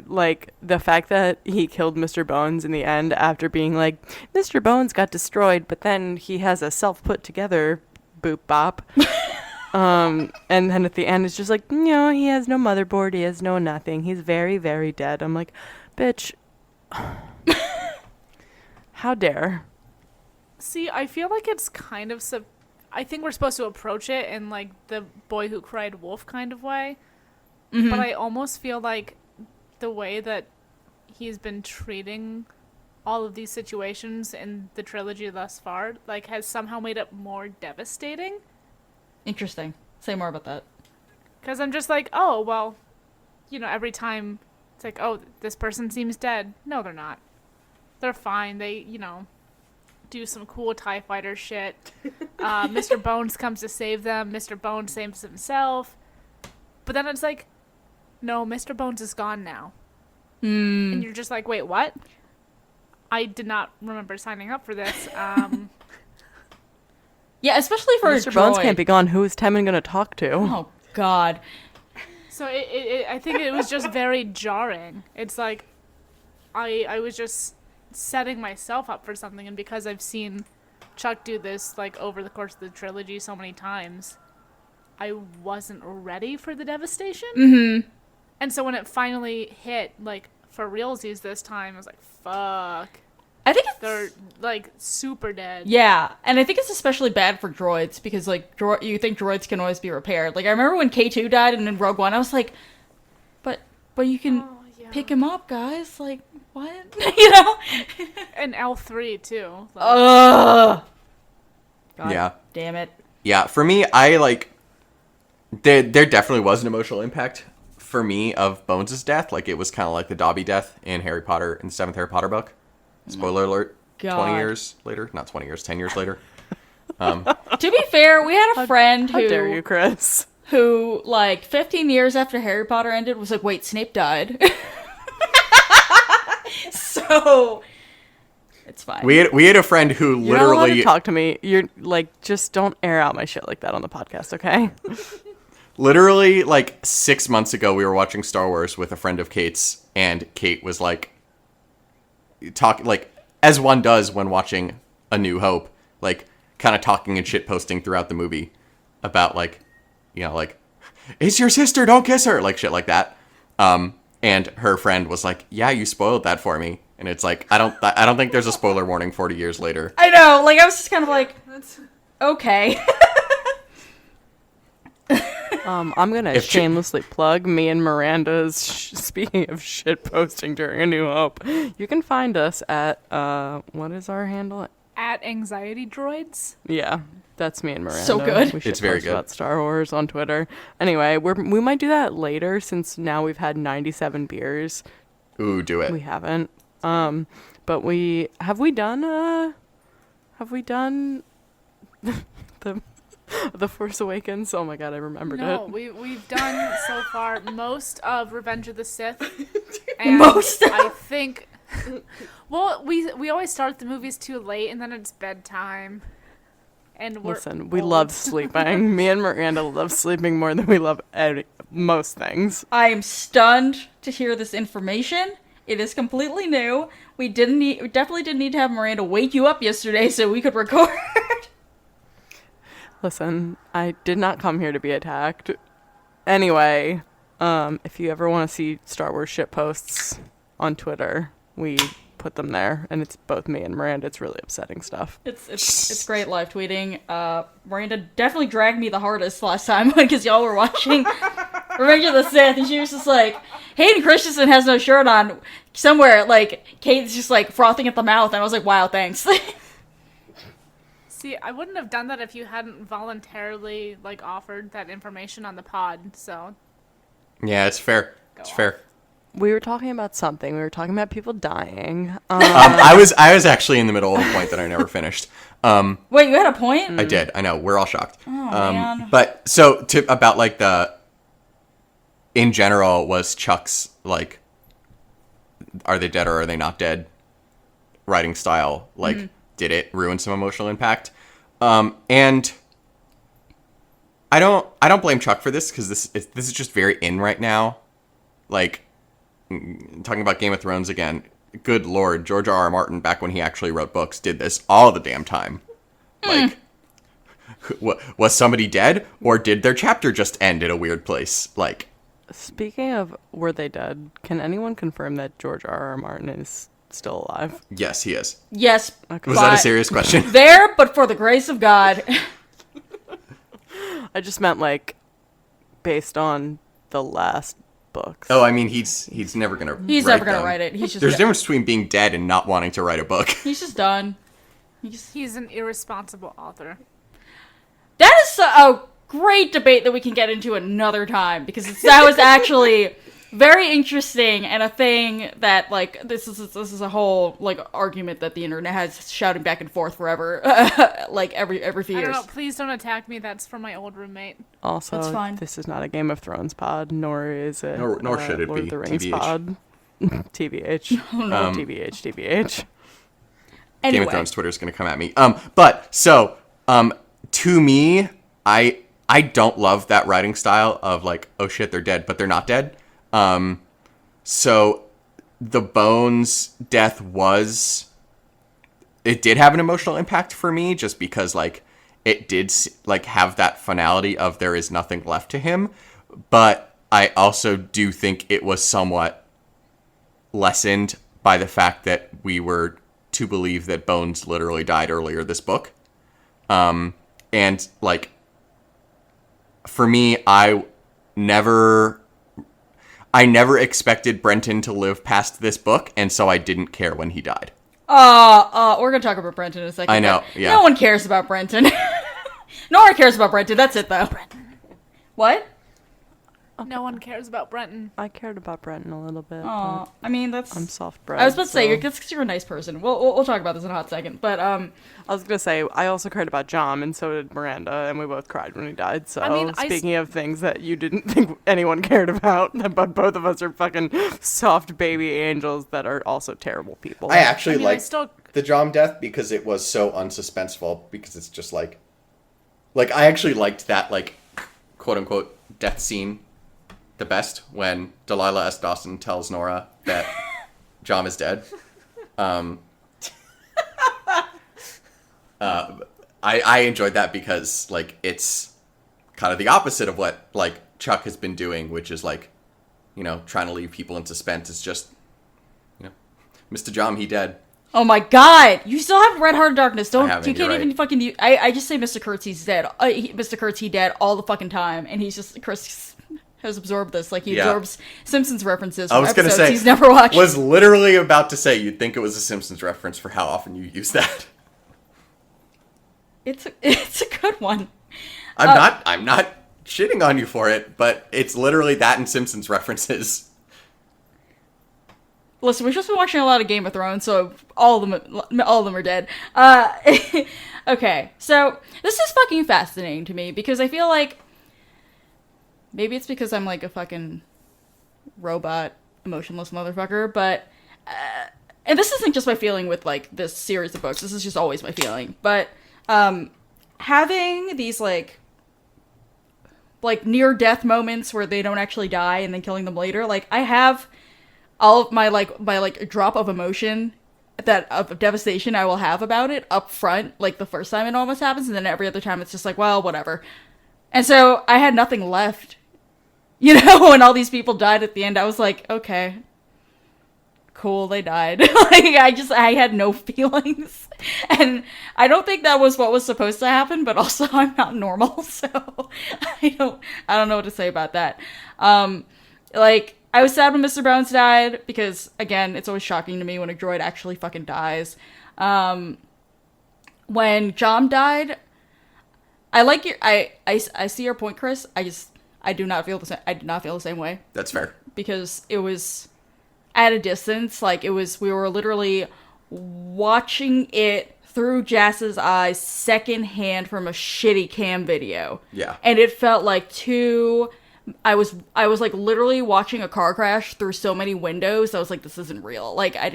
Like, the fact that he killed Mr. Bones in the end after being like, Mr. Bones got destroyed, but then he has a self-put-together boop bop. And then at the end, it's just like, no, he has no motherboard, he has no nothing. He's very, very dead. I'm like, bitch. How dare. See, I feel like it's kind of I think we're supposed to approach it in like the Boy Who Cried Wolf kind of way. But I almost feel like the way that he's been treating all of these situations in the trilogy thus far, like, has somehow made it more devastating. Interesting. Say more about that. Because I'm just like, oh, well, you know, every time it's like, oh, this person seems dead. No, they're not. They're fine. They, you know, do some cool TIE fighter shit. Mr. Bones comes to save them. Mr. Bones saves himself. But then it's like, no, Mr. Bones is gone now. And you're just like, wait, what? I did not remember signing up for this. Yeah, especially for Mr. a Bones droid. can't be gone. Who is Temin going to talk to? Oh God. So I think it was just very jarring. It's like I was just setting myself up for something, and because I've seen Chuck do this like over the course of the trilogy so many times, I wasn't ready for the devastation. Mm-hmm. And so when it finally hit, like for realsies this time, I was like, fuck. I think it's They're like super dead. yeah, and I think it's especially bad for droids because like you think droids can always be repaired. Like I remember when K2 died and in Rogue One, I was like, but you can pick him up, guys. Like what? You know? And L3 too. Like, Ugh. God Yeah. damn it. Yeah, for me, I like there definitely was an emotional impact for me of Bones' death. Like it was kind of like the Dobby death in Harry Potter in the 7th Harry Potter book. Spoiler alert. God. 20 years later, not 20 years, 10 years later. To be fair, we had a friend How dare you, Chris? who like 15 years after Harry Potter ended was like, wait, Snape died. So it's fine. We had a friend who You're not allowed literally to talk to me. You're like, just don't air out my shit like that on the podcast, okay? literally like 6 months ago we were watching Star Wars with a friend of Kate's, and Kate was like talking like as one does when watching A New Hope, like kind of talking and shit posting throughout the movie about like, you know, like, it's your sister, don't kiss her, like shit like that. And her friend was like, yeah, you spoiled that for me. And it's like, I don't think there's a spoiler warning 40 years later. I know, like I was just kind of like, okay. I'm gonna If chi- shamelessly plug me and Miranda's. Speaking of shit posting during A New Hope, you can find us at what is our handle? At Anxiety Droids. Yeah, that's me and Miranda. So good. We should It's very post good. about Star Wars on Twitter. Anyway, we might do that later since now we've had 97 beers. Ooh, do it. We haven't. But we done the Force Awakens. Oh my god, I remembered No, it. we've done so far most of Revenge of the Sith. And Most? I think. Well, we always start the movies too late, and then it's bedtime. And we're Listen, we old. love sleeping. Me and Miranda love sleeping more than we love most things. I am stunned to hear this information. It is completely new. We definitely didn't need to have Miranda wake you up yesterday so we could record. Listen, I did not come here to be attacked. Anyway, if you ever want to see Star Wars shit posts on Twitter, we put them there, and it's both me and Miranda. It's really upsetting stuff. It's great live tweeting. Miranda definitely dragged me the hardest last time because y'all were watching Revenge of the Sith, and she was just like, Hayden Christensen has no shirt on. Somewhere, like, Kate's just like frothing at the mouth, and I was like, wow, thanks. See, I wouldn't have done that if you hadn't voluntarily like offered that information on the pod. So Yeah, it's fair. It's off. fair. We were talking about something. We were talking about people dying. I was actually in the middle of a point that I never finished. Wait, you had a point? I did. I know. We're all shocked. Oh, man. But so about like in general, was Chuck's like, are they dead or are they not dead? Writing style, like, did it ruin some emotional impact? And I don't blame Chuck for this because this is just very in right now. Like, talking about Game of Thrones again. Good Lord, George R.R. Martin, back when he actually wrote books, did this all the damn time. Like, was somebody dead, or did their chapter just end at a weird place? Like, Speaking of were they dead, can anyone confirm that George R.R. Martin is still alive? yes, he is. Yes. Okay. Was that a But- serious question? There, but for the grace of God. I just meant like based on the last books. Oh, I mean, he's never gonna. He's write never gonna them. write it. He's just There's a difference between being dead and not wanting to write a book. He's just done. he's an irresponsible author. That is a great debate that we can get into another time because that was actually very interesting and a thing that like this is a whole like argument that the internet has shouting back and forth forever, like every few I don't years. know. Please don't attack me. That's from my old roommate. Also, That's fine. this is not a Game of Thrones pod, nor is it Nor should it Lord be, of the Rings TBH. pod. TBH. TBH, TBH. Anyway, Game of Thrones Twitter's gonna come at me. But so, to me, I don't love that writing style of like, oh shit, they're dead, but they're not dead. So the Bones death it did have an emotional impact for me just because like it did like have that finality of there is nothing left to him. But I also do think it was somewhat lessened by the fact that we were to believe that Bones literally died earlier this book. And like, for me, I never expected Brenton to live past this book, and so I didn't care when he died. we're gonna talk about Brenton in a second. I know, but yeah. No one cares about Brenton. No one cares about Brenton. That's it, though. What? No one cares about Brenton. I cared about Brenton a little bit. Aw, But I mean that's. I'm soft bred. I was about to say so- that's because you're a nice person. We'll talk about this in a hot second, but I was gonna say I also cared about John, and so did Miranda, and we both cried when he died. So I mean, speaking of things that you didn't think anyone cared about, but both of us are fucking soft baby angels that are also terrible people. I actually I mean, I liked still- the John death because it was so unsuspenseful, because it's just like I actually liked that, like, quote-unquote death scene the best when Delilah S. Dawson tells Nora that John is dead. I enjoyed that because, like, it's kind of the opposite of what, like, Chuck has been doing, which is, like, you know, trying to leave people in suspense. It's just, you know, Mr. John, he dead. Oh my god! You still have Red Heart of Darkness. Don't haven't, you can't you're even right. fucking. I just say Mr. Kurtz, he's dead. Mr. Kurtz, he dead all the fucking time, and Chris has absorbed this. Like he Yeah. absorbs Simpsons references I from was gonna episodes say, he's never watched. was literally about to say you'd think it was a Simpsons reference for how often you use that. It's a good one. I'm not shitting on you for it, but it's literally that and Simpsons references. Listen, we've just been watching a lot of Game of Thrones, so all of them are dead. Okay, so this is fucking fascinating to me because I feel like maybe it's because I'm like a fucking robot, emotionless motherfucker, but and this isn't just my feeling with like this series of books. This is just always my feeling. But having these like near death moments where they don't actually die and then killing them later, like I have all of my drop of emotion that of devastation I will have about it up front, like the first time it almost happens, and then every other time it's just like, well, whatever. And so I had nothing left. You know, when all these people died at the end, I was like, okay, cool, they died. Like I had no feelings. And I don't think that was what was supposed to happen, but also I'm not normal, so I don't know what to say about that. Like I was sad when Mr. Bones died because, again, it's always shocking to me when a droid actually fucking dies. When John died, I see your point, Chris. I do not feel the same. I did not feel the same way That's fair. because it was at a distance. Like we were literally watching it through Jass's eyes, secondhand from a shitty cam video. Yeah. And it felt like I was like literally watching a car crash through so many windows. I was like, this isn't real. Like I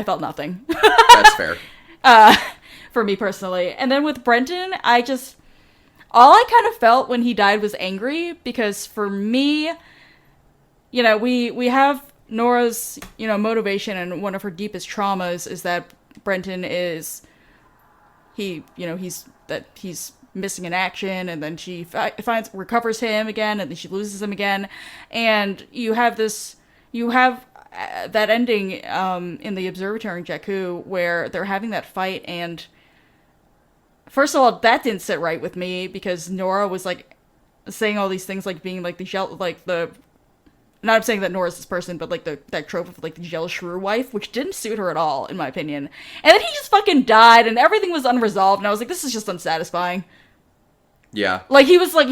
felt nothing That's fair. for me personally. And then with Brenton, all I kind of felt when he died was angry because for me, you know, we have Nora's, you know, motivation and one of her deepest traumas is that Brenton he's missing in action, and then she recovers him again, and then she loses him again, and you have that ending in the observatory in Jakku where they're having that fight, and first of all, that didn't sit right with me because Nora was like saying all these things like being like not saying that Nora's this person, but like that trope of like the jealous shrew wife, which didn't suit her at all, in my opinion. And then he just fucking died, and everything was unresolved, and I was like, this is just unsatisfying. Yeah. Like he was I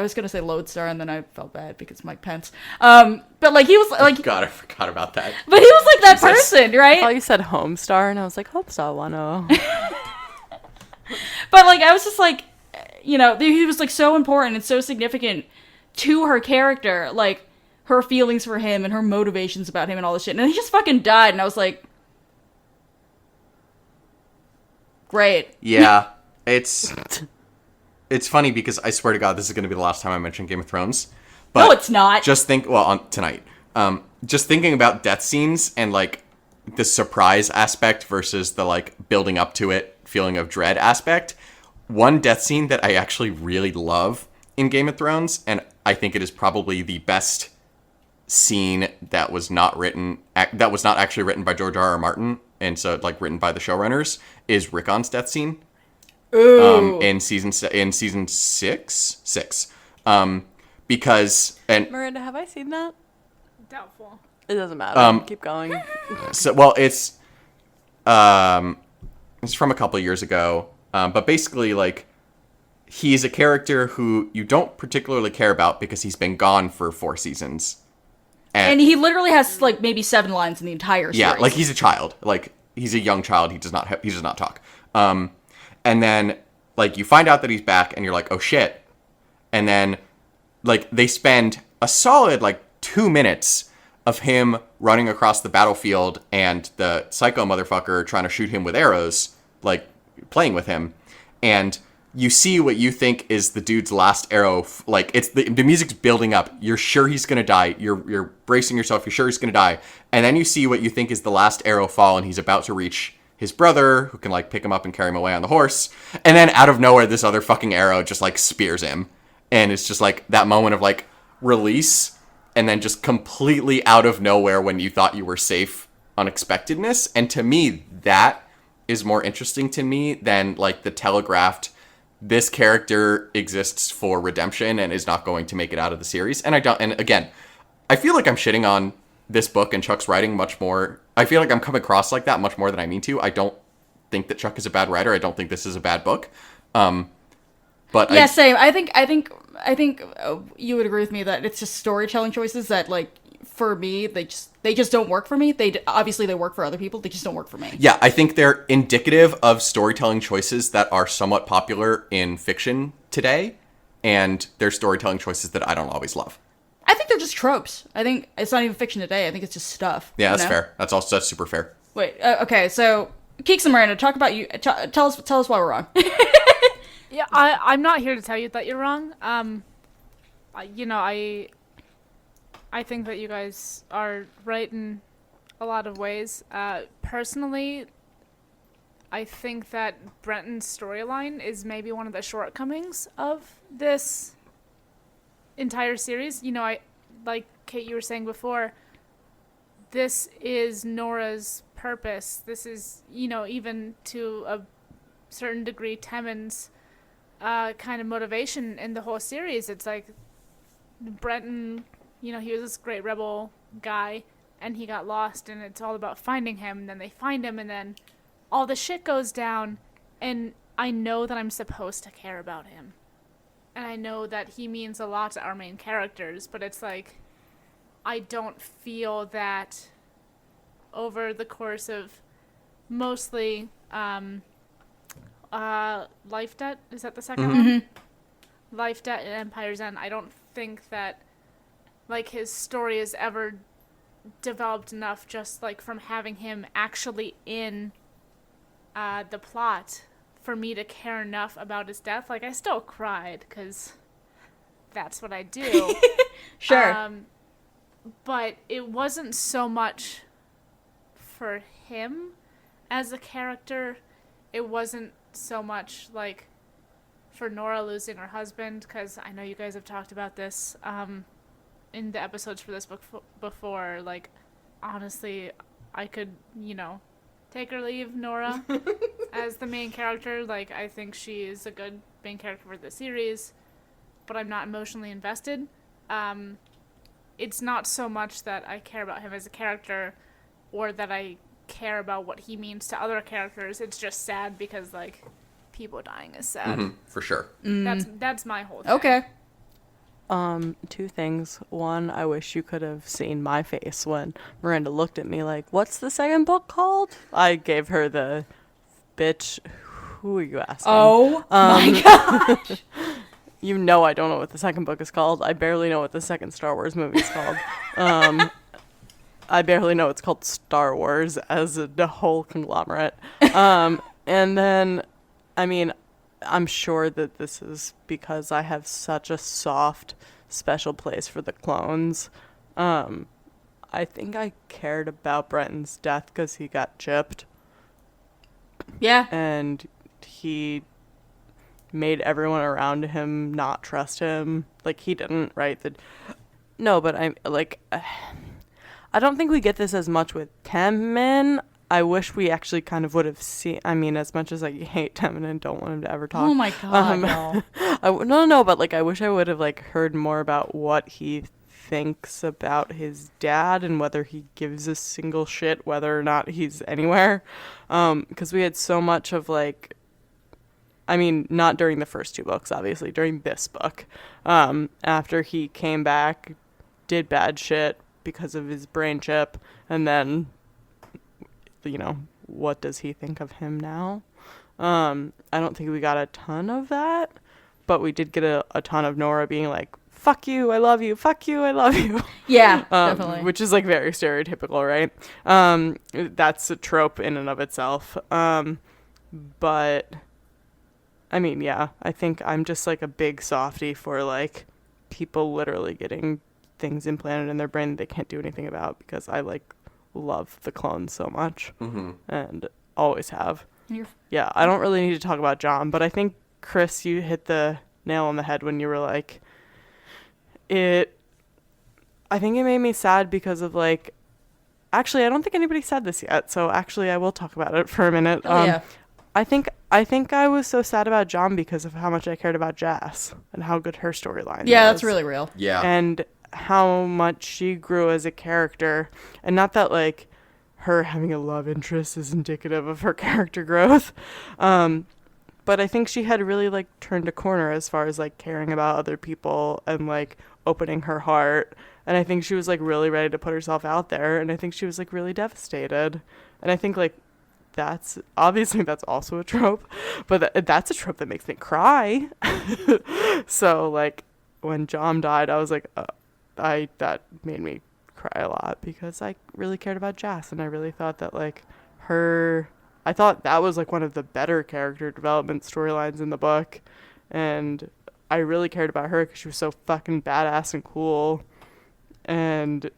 was gonna say lodestar, and then I felt bad because Mike Pence. But like he was like, God, I forgot about that. but he was like that Jesus. person, I right? thought you said Homestar, and I was like, Homestar 1.0. But like I was just like, you know, he was like so important and so significant to her character, like her feelings for him and her motivations about him and all this shit. And then he just fucking died, and I was like, great. Yeah. It's funny because I swear to God, this is going to be the last time I mention Game of Thrones. But No, it's not. Just think, on tonight. Just thinking about death scenes and like the surprise aspect versus the like building up to it feeling of dread aspect. One death scene that I actually really love in Game of Thrones, and I think it is probably the best scene that was not actually written by George R.R. Martin, and so like written by the showrunners, is Rickon's death scene. Ooh. In season 6, because Miranda, have I seen that? Doubtful. It doesn't matter. Keep going. so well it's from a couple of years ago, but basically like he's a character who you don't particularly care about because he's been gone for 4 seasons, And he literally has like maybe 7 lines in the entire series. yeah, like he's a child, like he's a young child. He does not talk. And then like you find out that he's back, and you're like, oh shit. And then like they spend a solid like 2 minutes of him running across the battlefield and the psycho motherfucker trying to shoot him with arrows, like playing with him. And you see what you think is the dude's last arrow. Like it's the music's building up. You're sure he's going to die. You're bracing yourself. You're sure he's going to die. And then you see what you think is the last arrow fall, and he's about to reach his brother, who can like pick him up and carry him away on the horse. And then out of nowhere, this other fucking arrow just like spears him. And it's just like that moment of like release. and then just completely out of nowhere when you thought you were safe unexpectedness. And to me, that is more interesting to me than like the telegraphed, this character exists for redemption and is not going to make it out of the series. And again, I feel like I'm shitting on this book and Chuck's writing much more. I feel like I'm coming across like that much more than I mean to. I don't think that Chuck is a bad writer. I don't think this is a bad book. But Yeah, same. I think you would agree with me that it's just storytelling choices that, like, for me, they just don't work for me. Obviously they work for other people. They just don't work for me. Yeah, I think they're indicative of storytelling choices that are somewhat popular in fiction today, and they're storytelling choices that I don't always love. I think they're just tropes. I think it's not even fiction today. I think it's just stuff. Yeah, that's you know? fair. That's super fair. Wait. Okay. So, Keeks and Miranda, talk about you. Tell us why we're wrong. Yeah, I'm not here to tell you that you're wrong. I think that you guys are right in a lot of ways. Personally, I think that Brenton's storyline is maybe one of the shortcomings of this entire series. You know, like Kate, you were saying before, this is Nora's purpose. This is, even to a certain degree, Temon's kind of motivation in the whole series. It's like Brenton, he was this great rebel guy, and he got lost, and it's all about finding him, and then they find him, and then all the shit goes down, and I know that I'm supposed to care about him. And I know that he means a lot to our main characters, but it's like, I don't feel that over the course of mostly Life Debt, is that the second one? Life Debt and Empire's End, I don't think that like his story is ever developed enough just like from having him actually in the plot for me to care enough about his death. Like, I still cried because that's what I do. Sure. But it wasn't so much for him as a character. It wasn't so much like for Nora losing her husband, because I know you guys have talked about this in the episodes for this book before. Like, honestly, I could, take or leave Nora as the main character. Like, I think she is a good main character for the series, but I'm not emotionally invested. It's not so much that I care about him as a character or that I care about what he means to other characters. It's just sad because, like, people dying is sad. For sure. That's my whole thing. Okay. Two things. One, I wish you could have seen my face when Miranda looked at me like, what's the second book called? I gave her the bitch, who are you asking? Oh my gosh. You know I don't know what the second book is called. I barely know what the second Star Wars movie is called. I barely know it's called Star Wars as a whole conglomerate. And then, I mean, I'm sure that this is because I have such a soft, special place for the clones. I think I cared about Brenton's death because he got chipped. Yeah. And he made everyone around him not trust him. Like, he didn't, right? No, but I'm, like, I don't think we get this as much with Temmin. I wish we actually kind of would have seen. I mean, as much as I hate Temmin and don't want him to ever talk. Oh my god, no. No, but like I wish I would have like heard more about what he thinks about his dad and whether he gives a single shit whether or not he's anywhere. Because we had so much of like, I mean, not during the first two books, obviously, during this book. After he came back, did bad shit because of his brain chip, and then, what does he think of him now? I don't think we got a ton of that, but we did get a ton of Nora being like, fuck you, I love you, fuck you, I love you. Yeah, definitely. Which is like very stereotypical, right? That's a trope in and of itself. But I mean, yeah, I think I'm just like a big softie for like people literally getting things implanted in their brain that they can't do anything about, because I like love the clones so much and always have. Yeah, I don't really need to talk about John, but I think, Chris, you hit the nail on the head when you were like, I think it made me sad because of like, actually, I don't think anybody said this yet. So actually, I will talk about it for a minute. Oh, yeah. I think I was so sad about John because of how much I cared about Jazz and how good her storyline Yeah, was. that's really real. Yeah. And how much she grew as a character. And not that like her having a love interest is indicative of her character growth. But I think she had really like turned a corner as far as like caring about other people and like opening her heart. And I think she was like really ready to put herself out there. And I think she was like really devastated. And I think like that's obviously that's also a trope, but that's a trope that makes me cry. So like when John died, I was like, that made me cry a lot because I really cared about Jazz and I really thought that like I thought that was like one of the better character development storylines in the book, and I really cared about her because she was so fucking badass and cool and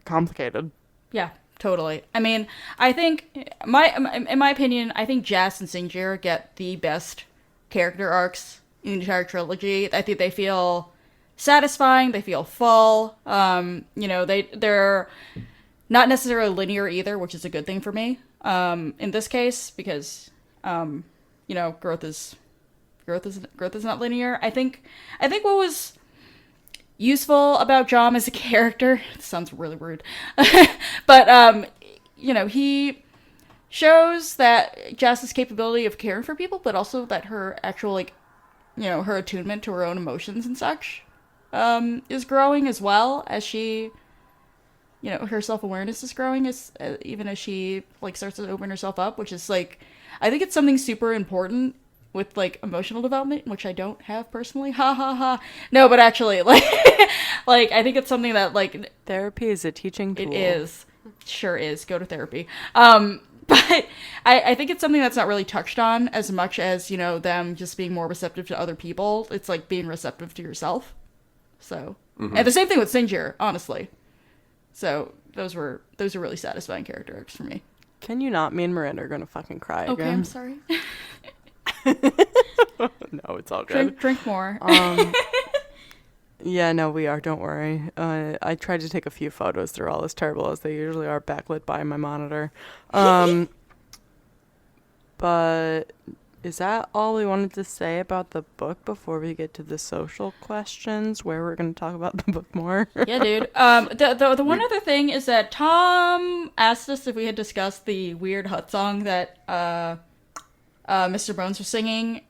complicated. Yeah, totally. I mean, I think in my opinion, I think Jazz and Sinjir get the best character arcs in the entire trilogy. I think they feel satisfying. They feel full. They're not necessarily linear either, which is a good thing for me. In this case, because growth is not linear. I think what was useful about John as a character, it sounds really rude, but he shows that Jazz's capability of caring for people, but also that her actual her attunement to her own emotions and such is growing as well as she. Her self-awareness is growing even as she starts to open herself up, which is I think it's something super important with emotional development, which I don't have personally. Ha ha ha. No, but actually I think it's something that Therapy is a teaching tool. it is. Sure is. Go to therapy. But I think it's something that's not really touched on as much as, them just being more receptive to other people. It's being receptive to yourself. So, and the same thing with Sinjir, honestly. So those are really satisfying character arcs for me. Can you not? Me and Miranda are gonna fucking cry Okay, again. I'm sorry. No, it's all good. Drink more. Yeah, no, we are. Don't worry. I tried to take a few photos. They're all as terrible as they usually are, backlit by my monitor. But is that all we wanted to say about the book before we get to the social questions, where we're going to talk about the book more? Yeah, dude. The one other thing is that Tom asked us if we had discussed the weird hut song that Mr. Bones was singing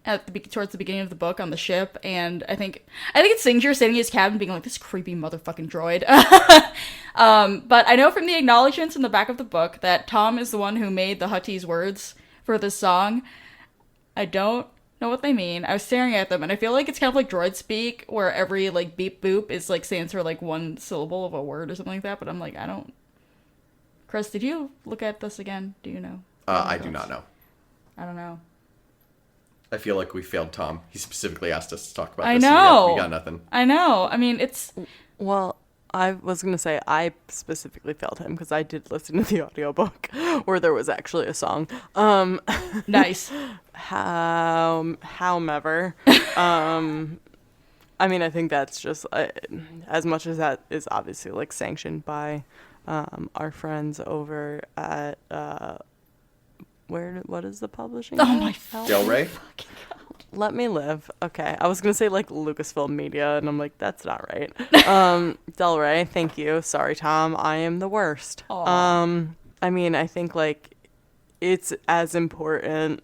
towards the beginning of the book on the ship, and I think it's Sinjir sitting in his cabin being like, this creepy motherfucking droid. But I know from the acknowledgements in the back of the book that Tom is the one who made the Huttese words for this song. I don't know what they mean. I was staring at them, and I feel like it's kind of like droid speak, where every beep boop is stands for one syllable of a word or something like that. But I'm I don't. Chris, did you look at this again? Do you know? I do not know. I don't know. I feel like we failed Tom. He specifically asked us to talk about I this. know. And we got nothing. I know. I mean, it's. Well, I was going to say I specifically failed him because I did listen to the audiobook where there was actually a song. Nice. However, I mean, I think that's just as much as that is obviously sanctioned by our friends over at what is the publishing? Oh my Del Rey? Let Me Live. Okay. I was going to say Lucasfilm Media, and I'm like, that's not right. Del Rey, thank you. Sorry, Tom. I am the worst. Aw. I mean, I think it's as important.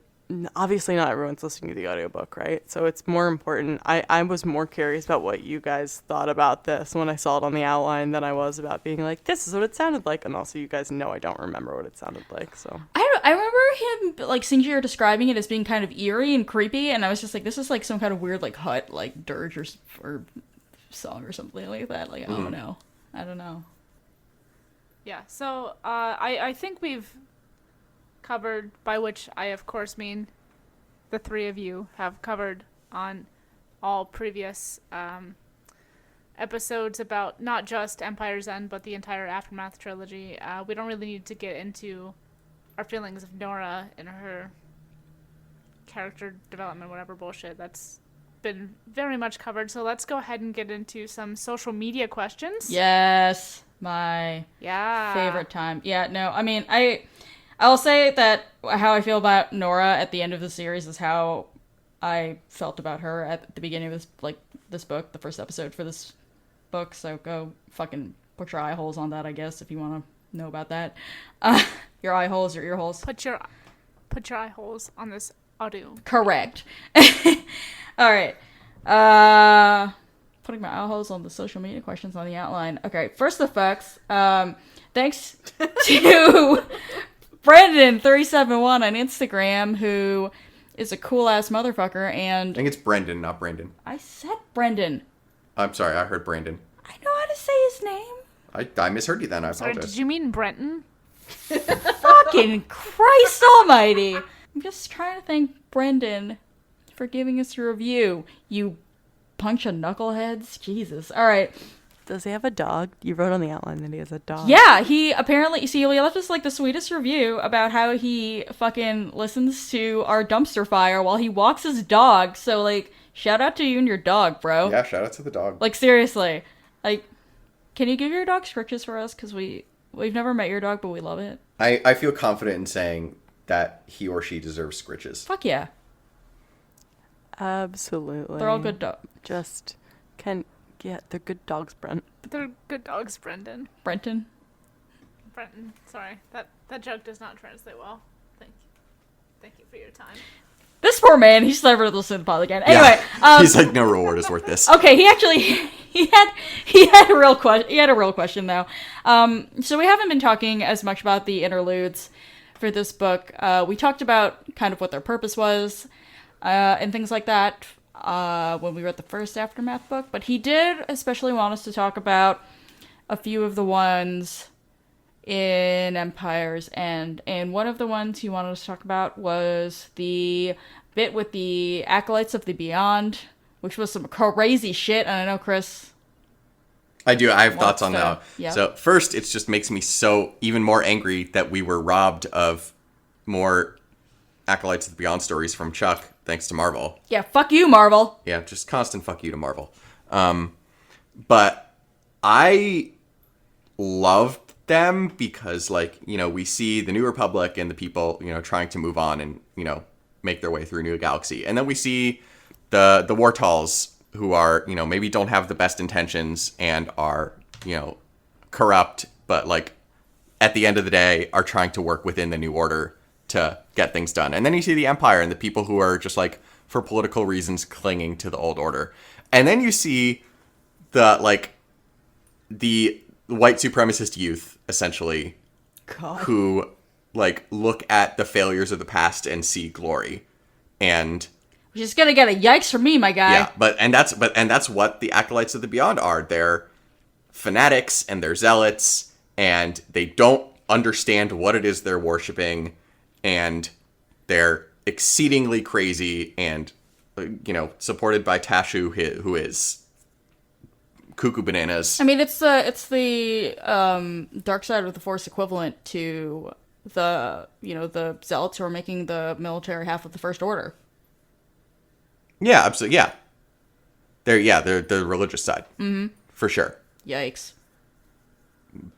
Obviously, not everyone's listening to the audiobook, right? So it's more important. I was more curious about what you guys thought about this when I saw it on the outline than I was about being like, this is what it sounded like. And also, you guys know I don't remember what it sounded like, so. I remember him Sinjir describing it as being kind of eerie and creepy, and I was just like, this is some kind of weird hut dirge or song or something like that. I don't know. I don't know. Yeah, so I think we've covered, by which I of course mean the three of you have covered on all previous episodes about not just Empire's End, but the entire Aftermath trilogy. We don't really need to get into our feelings of Nora and her character development, whatever bullshit. That's been very much covered, so let's go ahead and get into some social media questions. Yes, my Yeah. favorite time. Yeah, no, I mean, I'll say that how I feel about Nora at the end of the series is how I felt about her at the beginning of this book, the first episode for this book. So go fucking put your eye holes on that, I guess, if you want to know about that. Your eye holes, your ear holes. Put your eye holes on this audio. Correct. All right. Putting my eye holes on the social media questions on the outline. Okay, first effects. Thanks to Brandon371 on Instagram, who is a cool ass motherfucker, I and think it's Brendan, not Brandon. I said Brendan. I'm sorry, I heard Brandon. I know how to say his name. I misheard you then. I Sorry, apologize. did you mean Brenton? Fucking Christ almighty. I'm just trying to thank Brendan for giving us a review. You bunch of knuckleheads. Jesus. All right. Does he have a dog? You wrote on the outline that he has a dog. Yeah, he apparently, he left us like the sweetest review about how he fucking listens to our dumpster fire while he walks his dog. So like, shout out to you and your dog, bro. Yeah, shout out to the dog. Like seriously, like, can you give your dog scritches for us? Because we've never met your dog, but we love it. I feel confident in saying that he or she deserves scritches. Fuck yeah, Absolutely. they're all good dogs. Just yeah, they're good dogs, Brent. They're good dogs, Brendan. Brenton. Brenton. Sorry, that joke does not translate well. Thank you for your time. This poor man, he's never listened to the pod again. Anyway, He's like, no reward is worth this. okay, he actually he had a real question. He had a real question though. So we haven't been talking as much about the interludes for this book. We talked about kind of what their purpose was, and things like that when we read the first Aftermath book. But he did especially want us to talk about a few of the ones in Empire's End, and one of the ones he wanted us to talk about was the bit with the Acolytes of the Beyond, which was some crazy shit, and I know Chris... I do. I have thoughts on to- that. yeah. So first, it just makes me so even more angry that we were robbed of more Acolytes of the Beyond stories from Chuck, thanks to Marvel. Yeah, fuck you, Marvel! Yeah, just constant fuck you to Marvel. But I loved them because, like, you know, we see the New Republic and the people, you know, trying to move on and, you know, make their way through a new galaxy. And then we see the Wartals who are, you know, maybe don't have the best intentions and are, you know, corrupt, but, like, at the end of the day are trying to work within the New Order to get things done. And then you see the Empire and the people who are just, like, for political reasons clinging to the old order. And then you see the, like, the white supremacist youth, essentially, God. who, like, look at the failures of the past and see glory. And Which is gonna get a yikes from me, my guy. yeah, that's what the Acolytes of the Beyond are. They're fanatics and they're zealots, and they don't understand what it is they're worshiping, and they're exceedingly crazy and, you know, supported by Tashu, who is cuckoo bananas. I mean, it's the dark side of the Force equivalent to the, you know, the Zealots who are making the military half of the First Order. Yeah, absolutely. Yeah, they're the religious side, for sure. Yikes.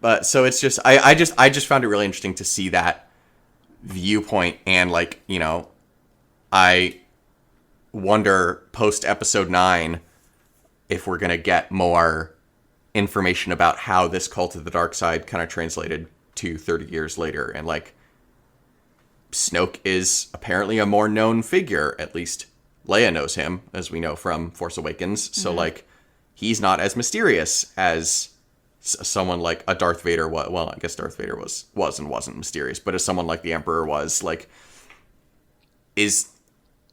But so it's just I just found it really interesting to see that viewpoint, and, like, you know, I wonder post episode 9 if we're gonna get more information about how this cult of the dark side kind of translated to 30 years later. And, like, Snoke is apparently a more known figure, at least Leia knows him, as we know from Force Awakens. So, like, he's not as mysterious as someone like a Darth Vader was. Well, I guess Darth Vader was and wasn't mysterious, but as someone like the Emperor was, like,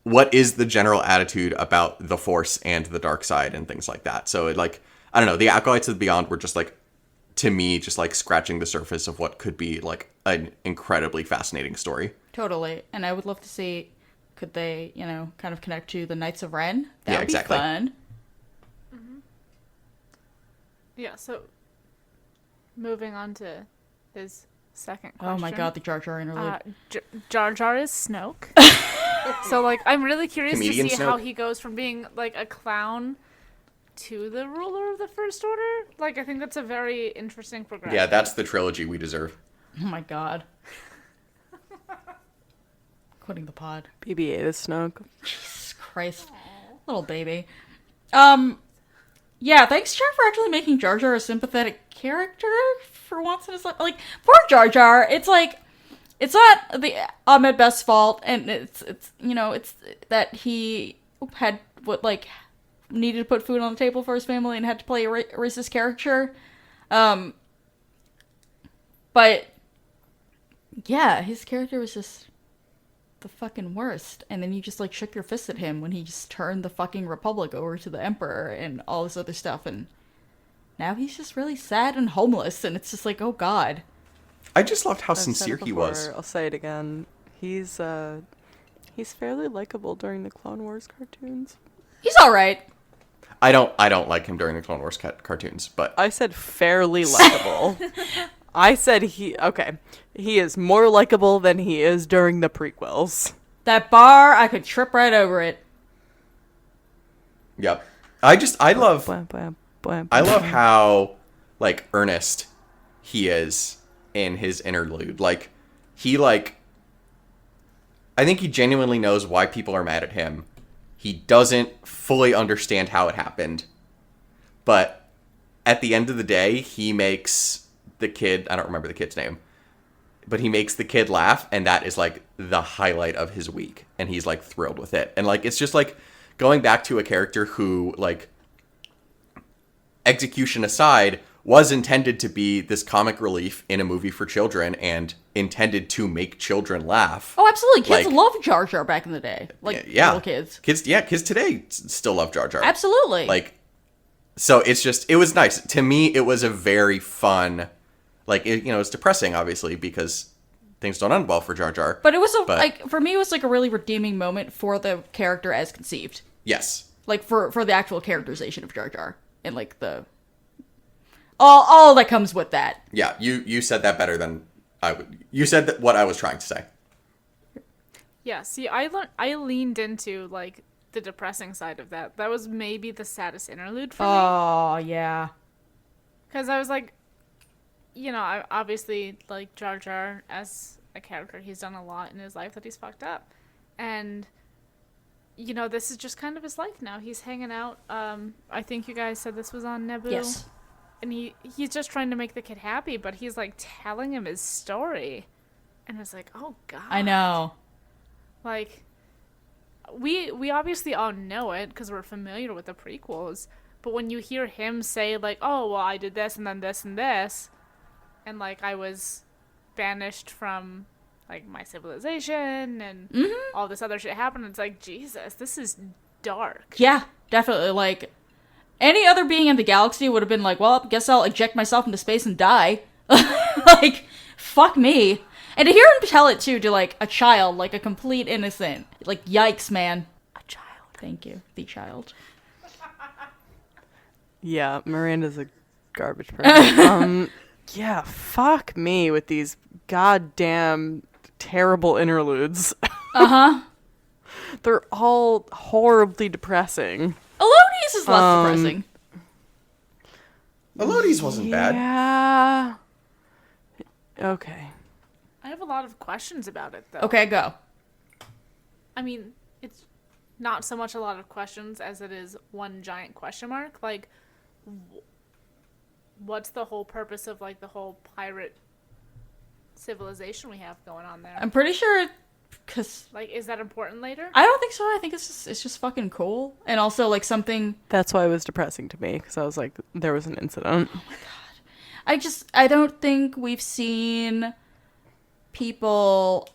what is the general attitude about the Force and the dark side and things like that? So, it, like, I don't know, the Acolytes of the Beyond were just, like, to me, just, like, scratching the surface of what could be, like, an incredibly fascinating story. Totally. And I would love to see, could they, you know, kind of connect to the Knights of Ren? That Yeah, would exactly. be fun. Yeah, so moving on to his second question. Oh my god, the Jar Jar interlude. Jar Jar is Snoke. So like, I'm really curious Comedian to see how Snoke. he goes from being like a clown to the ruler of the First Order. Like, I think that's a very interesting progression. Yeah, that's the trilogy we deserve. Oh my god. Quitting the pod. BB-8 is Snoke. Jesus Christ. Little baby. Yeah, thanks, Jar, for actually making Jar Jar a sympathetic character for once in his life. Like, poor Jar Jar, it's like, it's not the Ahmed Best's fault, and it's you know, it's that he had, needed to put food on the table for his family and had to play a racist character. But, yeah, his character was just the fucking worst. And then you just like shook your fist at him when he just turned the fucking Republic over to the Emperor and all this other stuff, and now he's just really sad and homeless, and it's just like, oh god. I just loved how I've said it sincere he before, was. I'll say it again. He's fairly likable during the Clone Wars cartoons. He's alright. I don't like him during the Clone Wars cartoons, but I said fairly likable. I said he is more likable than he is during the prequels. That bar, I could trip right over it. yep. I love Bwah, bwah, bwah, I love bwah. how like earnest he is in his interlude. Like he like I think he genuinely knows why people are mad at him. He doesn't fully understand how it happened. But at the end of the day, he makes the kid, I don't remember the kid's name, but he makes the kid laugh, and that is like the highlight of his week, and he's like thrilled with it. And like it's just like going back to a character who, like, execution aside, was intended to be this comic relief in a movie for children and intended to make children laugh. Oh, absolutely. Kids Like- loved Jar Jar back in the day. Like, Yeah. little kids. Kids today still love Jar Jar. Absolutely. Like, so it was nice. To me, it was a very fun, like, it's depressing, obviously, because things don't end well for Jar Jar. but it was but- like, for me, it was like a really redeeming moment for the character as conceived. Yes. Like, for the actual characterization of Jar Jar. And, like, the... All that comes with that. Yeah, you said that better than I would. You said that what I was trying to say. Yeah, see, I leaned into like the depressing side of that. That was maybe the saddest interlude for me. Oh, yeah. Because I was like, I obviously like Jar Jar as a character. He's done a lot in his life that he's fucked up. And, this is just kind of his life now. He's hanging out. I think you guys said this was on Naboo. Yes. And he's just trying to make the kid happy, but he's like telling him his story. And it's like, oh, God. I know. Like, we obviously all know it because we're familiar with the prequels, but when you hear him say, like, oh, well, I did this and then this and this, and, like, I was banished from, like, my civilization and all this other shit happened, it's like, Jesus, this is dark. Yeah, definitely. Like, any other being in the galaxy would have been like, well, I guess I'll eject myself into space and die. Like, fuck me. And to hear him tell it, too, to, like, a child, like, a complete innocent. Like, yikes, man. A child. Thank you. The child. Yeah, Miranda's a garbage person. Yeah, fuck me with these goddamn terrible interludes. Uh-huh. They're all horribly depressing. Elodie's is less depressing. Elodie's wasn't bad. Yeah. Okay. I have a lot of questions about it, though. Okay, go. I mean, it's not so much a lot of questions as it is one giant question mark. Like, what's the whole purpose of, like, the whole pirate civilization we have going on there? I'm pretty sure, because Like, is that important later? I don't think so. I think it's just fucking cool. And also, like, something... That's why it was depressing to me, because I was like, there was an incident. I don't think we've seen people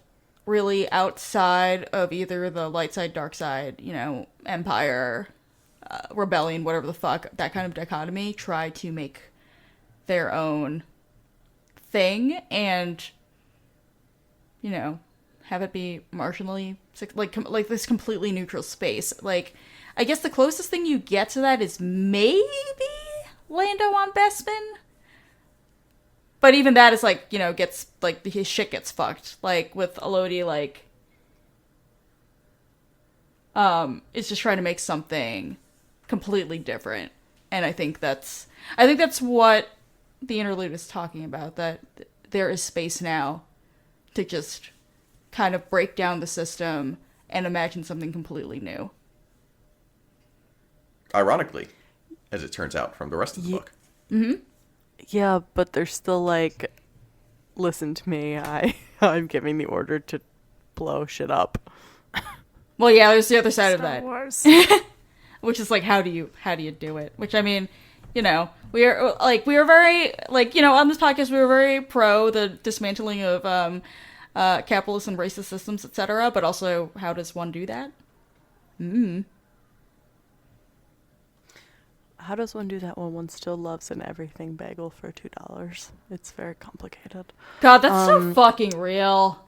really outside of either the light side, dark side, Empire, rebellion, whatever the fuck, that kind of dichotomy, try to make their own thing and, have it be marginally, like this completely neutral space. Like, I guess the closest thing you get to that is maybe Lando on Bespin. But even that is, like, gets, like, his shit gets fucked. Like, with Elodie, like, It's just trying to make something completely different. And I think that's what the interlude is talking about, that there is space now to just kind of break down the system and imagine something completely new. Ironically, as it turns out from the rest of the book. Yeah, but they're still like, listen to me, I'm giving the order to blow shit up. Well, yeah, there's the other side of Star that, Wars. which is like, how do you do it? Which, I mean, you know, we are very, like, you know, on this podcast, we were very pro the dismantling of capitalist and racist systems, etc. But also, how does one do that? How does one do that when one still loves an everything bagel for $2? It's very complicated. God, that's so fucking real.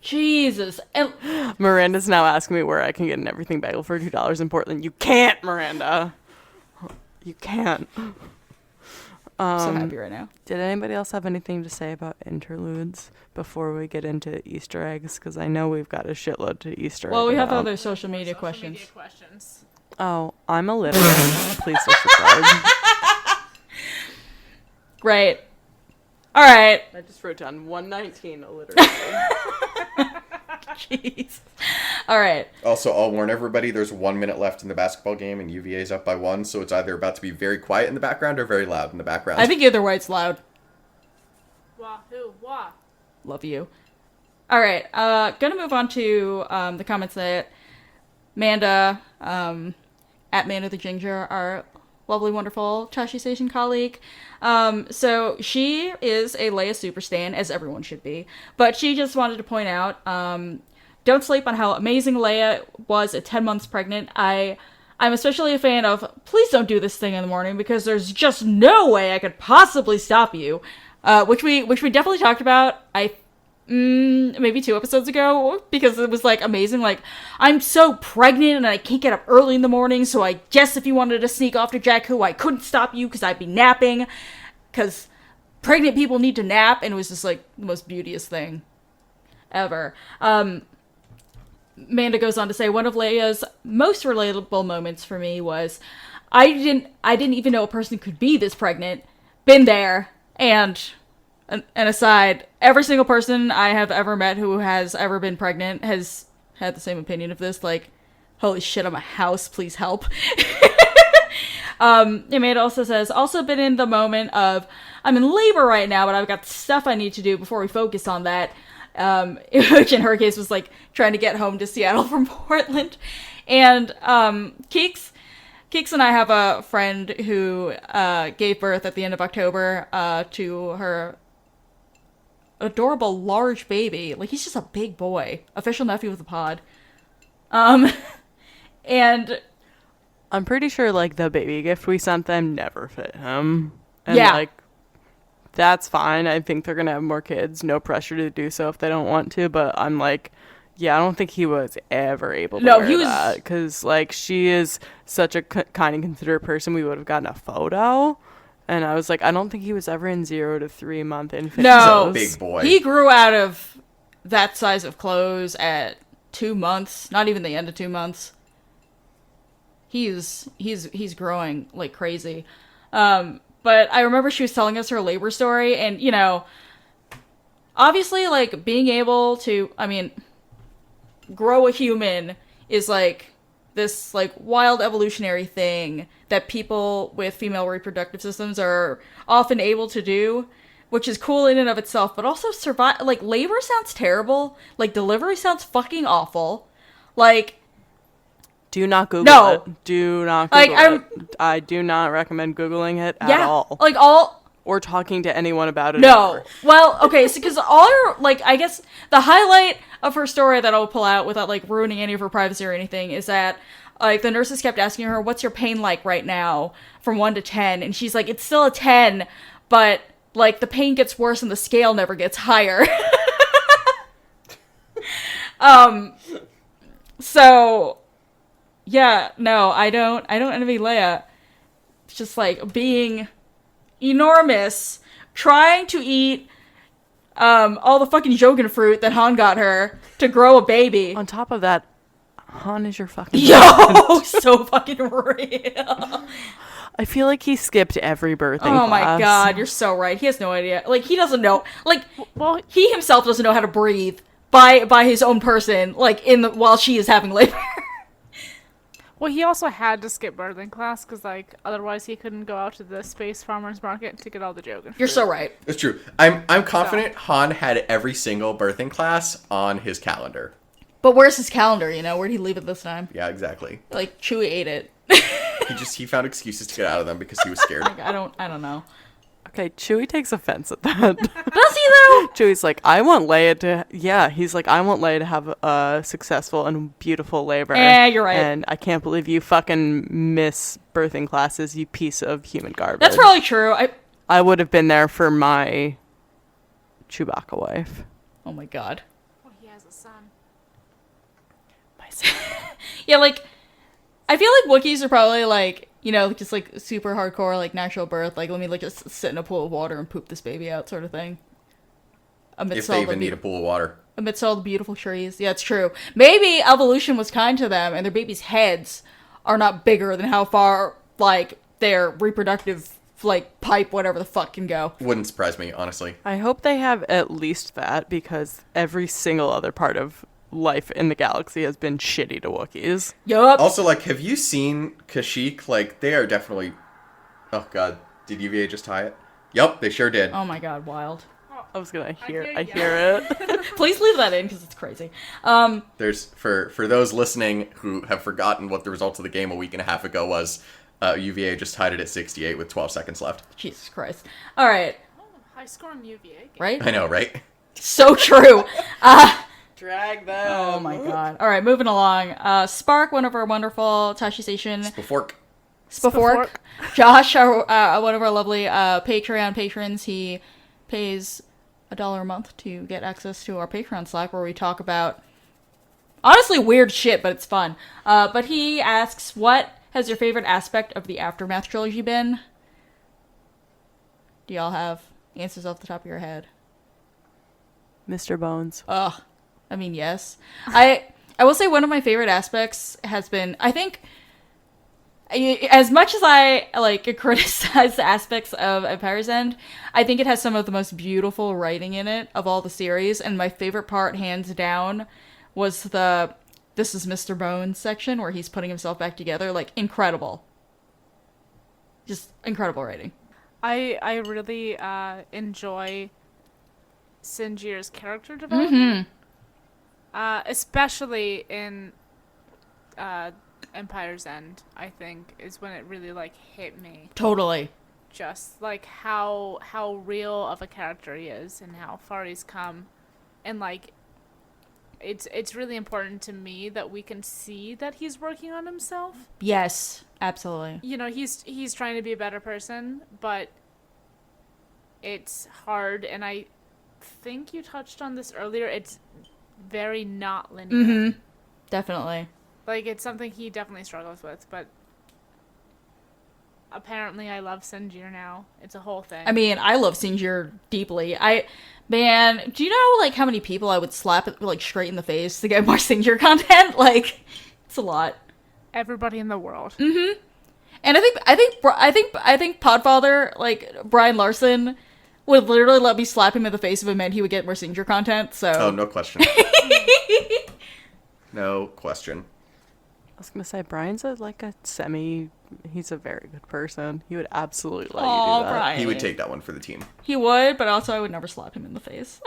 Jesus. And Miranda's now asking me where I can get an everything bagel for $2 in Portland. You can't, Miranda. You can't. I'm so happy right now. Did anybody else have anything to say about interludes before we get into Easter eggs? Because I know we've got a shitload to Easter eggs. Well, we have other social media questions. Oh, I'm illiterate. Please disregard. Great. All right. I just wrote down 119 illiterate. Jeez. All right. Also, I'll warn everybody, there's 1 minute left in the basketball game, and UVA's up by 1, so it's either about to be very quiet in the background or very loud in the background. I think either way it's loud. Wahoo, wah. Love you. All right. Gonna move on to the comments that Manda, at Manda the Ginger, our lovely, wonderful Tashi Station colleague. So she is a Leia super stan, as everyone should be. But she just wanted to point out, don't sleep on how amazing Leia was at 10 months pregnant. I'm especially a fan of, please don't do this thing in the morning, because there's just no way I could possibly stop you. Which we definitely talked about, maybe 2 episodes ago, because it was like amazing. Like, I'm so pregnant and I can't get up early in the morning, so I guess if you wanted to sneak off to Jakku, I couldn't stop you because I'd be napping, because pregnant people need to nap. And it was just like the most beauteous thing ever. Manda goes on to say, one of Leia's most relatable moments for me was, I didn't even know a person could be this pregnant. Been there. And an aside, every single person I have ever met who has ever been pregnant has had the same opinion of this. Like, holy shit, I'm a house, please help. Amanda also says, also been in the moment of, I'm in labor right now, but I've got stuff I need to do before we focus on that. Which in her case was like trying to get home to Seattle from Portland. And Keeks and I have a friend who gave birth at the end of October to her adorable large baby. Like, he's just a big boy. Official nephew of the pod. And I'm pretty sure, like, the baby gift we sent them never fit him. And, yeah. like, that's fine. I think they're going to have more kids. No pressure to do so if they don't want to. But I'm like, yeah, I don't think he was ever able to wear that. Because, like, she is such a kind and considerate person. We would have gotten a photo. And I was like, I don't think he was ever in 0 to 3 month infant. No, big boy. He grew out of that size of clothes at 2 months. Not even the end of 2 months. He's growing like crazy. But I remember she was telling us her labor story, and, you know, obviously, like, being able to, I mean, grow a human is, like, this, like, wild evolutionary thing that people with female reproductive systems are often able to do, which is cool in and of itself, but also survive, like, labor sounds terrible, like, delivery sounds fucking awful, like, do not Google it. Do not Google it. I do not recommend Googling it at all. Like, or talking to anyone about it. No. Ever. Well, okay, so because all her, like, I guess the highlight of her story that I'll pull out without, like, ruining any of her privacy or anything is that, like, the nurses kept asking her, what's your pain like right now from 1 to 10? And she's like, it's still a 10, but, like, the pain gets worse and the scale never gets higher. So, yeah, no, I don't envy Leia. It's just, like, being enormous, trying to eat all the fucking Jogan fruit that Han got her to grow a baby. On top of that, Han is your fucking Yo, so fucking real. I feel like he skipped every birthing Oh my class. god, you're so right. He has no idea. Like, he doesn't know. Like, Well, he himself doesn't know how to breathe by his own person. Like, while she is having labor. well, he also had to skip birthing class because, like, otherwise he couldn't go out to the space farmers market to get all the Jogan. You're so right. It's true. I'm confident Han had every single birthing class on his calendar. But where's his calendar? You know, where'd he leave it this time? Yeah, exactly. Like, Chewie ate it. He found excuses to get out of them because he was scared. Like, I don't know. Okay, Chewie takes offense at that. Does he though? Chewie's like, I want Leia to. Yeah, he's like, I want Leia to have a successful and beautiful labor. You're right. And I can't believe you fucking miss birthing classes, you piece of human garbage. That's probably true. I would have been there for my Chewbacca wife. Oh my god. Well, he has a son. My son. Yeah, like, I feel like Wookiees are probably like, you know, just like super hardcore, like natural birth. Like, let me like just sit in a pool of water and poop this baby out, sort of thing. If they even need a pool of water. Amidst all the beautiful trees. Yeah, it's true. Maybe evolution was kind to them, and their babies' heads are not bigger than how far like their reproductive like pipe, whatever the fuck, can go. Wouldn't surprise me, honestly. I hope they have at least that because every single other part of life in the galaxy has been shitty to Wookiees. Yup. Also, like, have you seen Kashyyyk? Like, they are definitely... Oh, God. Did UVA just tie it? Yup, they sure did. Oh my god, wild. I was gonna hear. I I hear hear it. Please leave that in because it's crazy. There's, for those listening who have forgotten what the results of the game a week and a half ago was, UVA just tied it at 68 with 12 seconds left. Jesus Christ. All right, Oh, high score on UVA. Game. right? I know, right? So true. Drag them. Oh my god. All right, moving along. Spark, one of our wonderful Tashi Station. Before... Spafork. Josh, one of our lovely Patreon patrons, he pays $1 a month to get access to our Patreon Slack where we talk about honestly weird shit, but it's fun. But he asks, what has your favorite aspect of the Aftermath trilogy been? Do y'all have answers off the top of your head? Mr. Bones. Ugh. I mean, yes. I will say one of my favorite aspects has been, I think, as much as I like criticize the aspects of Empire's End, I think it has some of the most beautiful writing in it of all the series, and my favorite part, hands down, was the "This is Mr. Bones" section where he's putting himself back together. Like, incredible. Just incredible writing. I really enjoy Sinjir's character development, especially in Empire's End. I think is when it really like hit me, Totally. just like how real of a character he is and how far he's come, and like it's really important to me that we can see that he's working on himself. Yes, absolutely. You know, he's trying to be a better person, but it's hard, and I think you touched on this earlier. It's very not linear. Definitely. Like, it's something he definitely struggles with, but apparently I love Sinjir now. It's a whole thing. I mean, I love Sinjir deeply. Man, do you know, like, how many people I would slap it, like, straight in the face to get more Sinjir content? Like, it's a lot. everybody in the world. And I think Podfather, like, Brian Larson, would literally let me slap him in the face if it meant he would get more Sinjir content, so... Oh, no question. No question. I was gonna say Brian's he's a very good person. He would absolutely let Aw, you do that. Brian. He would take that one for the team. He would, but also I would never slap him in the face.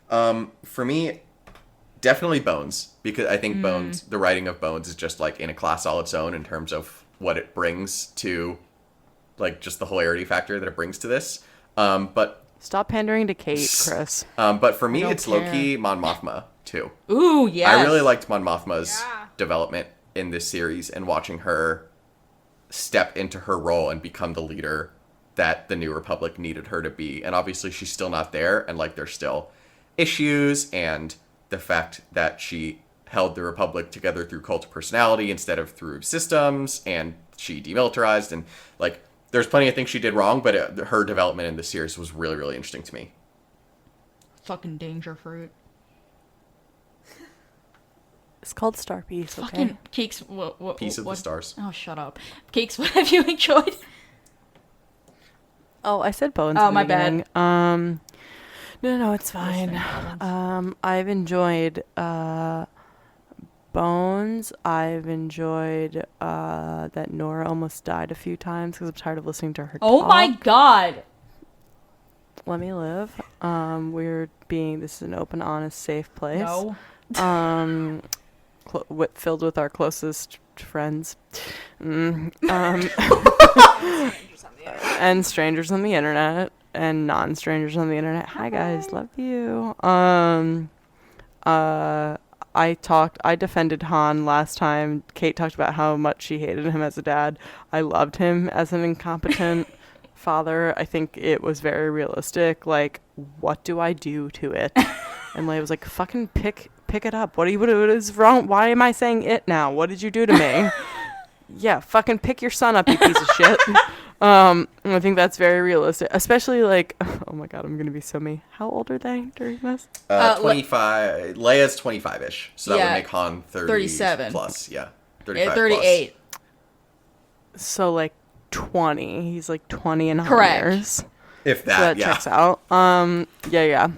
For me, definitely Bones, because I think Bones, the writing of Bones is just like in a class all its own in terms of what it brings to, like, just the hilarity factor that it brings to this. But Stop pandering to Kate, Chris. but for me, don't it's care. low-key Mon Mothma too. Ooh, yes. I really liked Mon Mothma's Yeah. development in this series and watching her step into her role and become the leader that the New Republic needed her to be. And obviously she's still not there, and like there's still issues, and the fact that she held the Republic together through cult of personality instead of through systems, and she demilitarized, and like there's plenty of things she did wrong, but her development in this series was really, really interesting to me. Fucking danger fruit. It's called Star Piece. Okay. Fucking Keeks. What, Piece of the Stars. Oh, shut up. Keeks, what have you enjoyed? Oh, I said Bones. Oh, in the my bad. beginning. No, it's fine. I've enjoyed Bones. I've enjoyed that Nora almost died a few times because I'm tired of listening to her Oh talk. my god. Let me live. This is an open, honest, safe place. No. Filled with our closest friends. And strangers on the internet and non-strangers on the internet. Hi guys, love you. I defended Han last time. Kate talked about how much she hated him as a dad. I loved him as an incompetent father. I think it was very realistic. Like, what do I do to it? And Leia was like, fucking pick it up. What is wrong? Why am I saying it now? What did you do to me? Yeah, fucking pick your son up, you piece of shit. I think that's very realistic, especially like, oh my god, I'm gonna be so mean. How old are they during this? 25. Leia's 25-ish, so that Yeah, would make Han 30 37 plus. Yeah, 35 38. So like 20. He's like 20 and Correct. years. plus. If So that, that yeah. checks out. Yeah.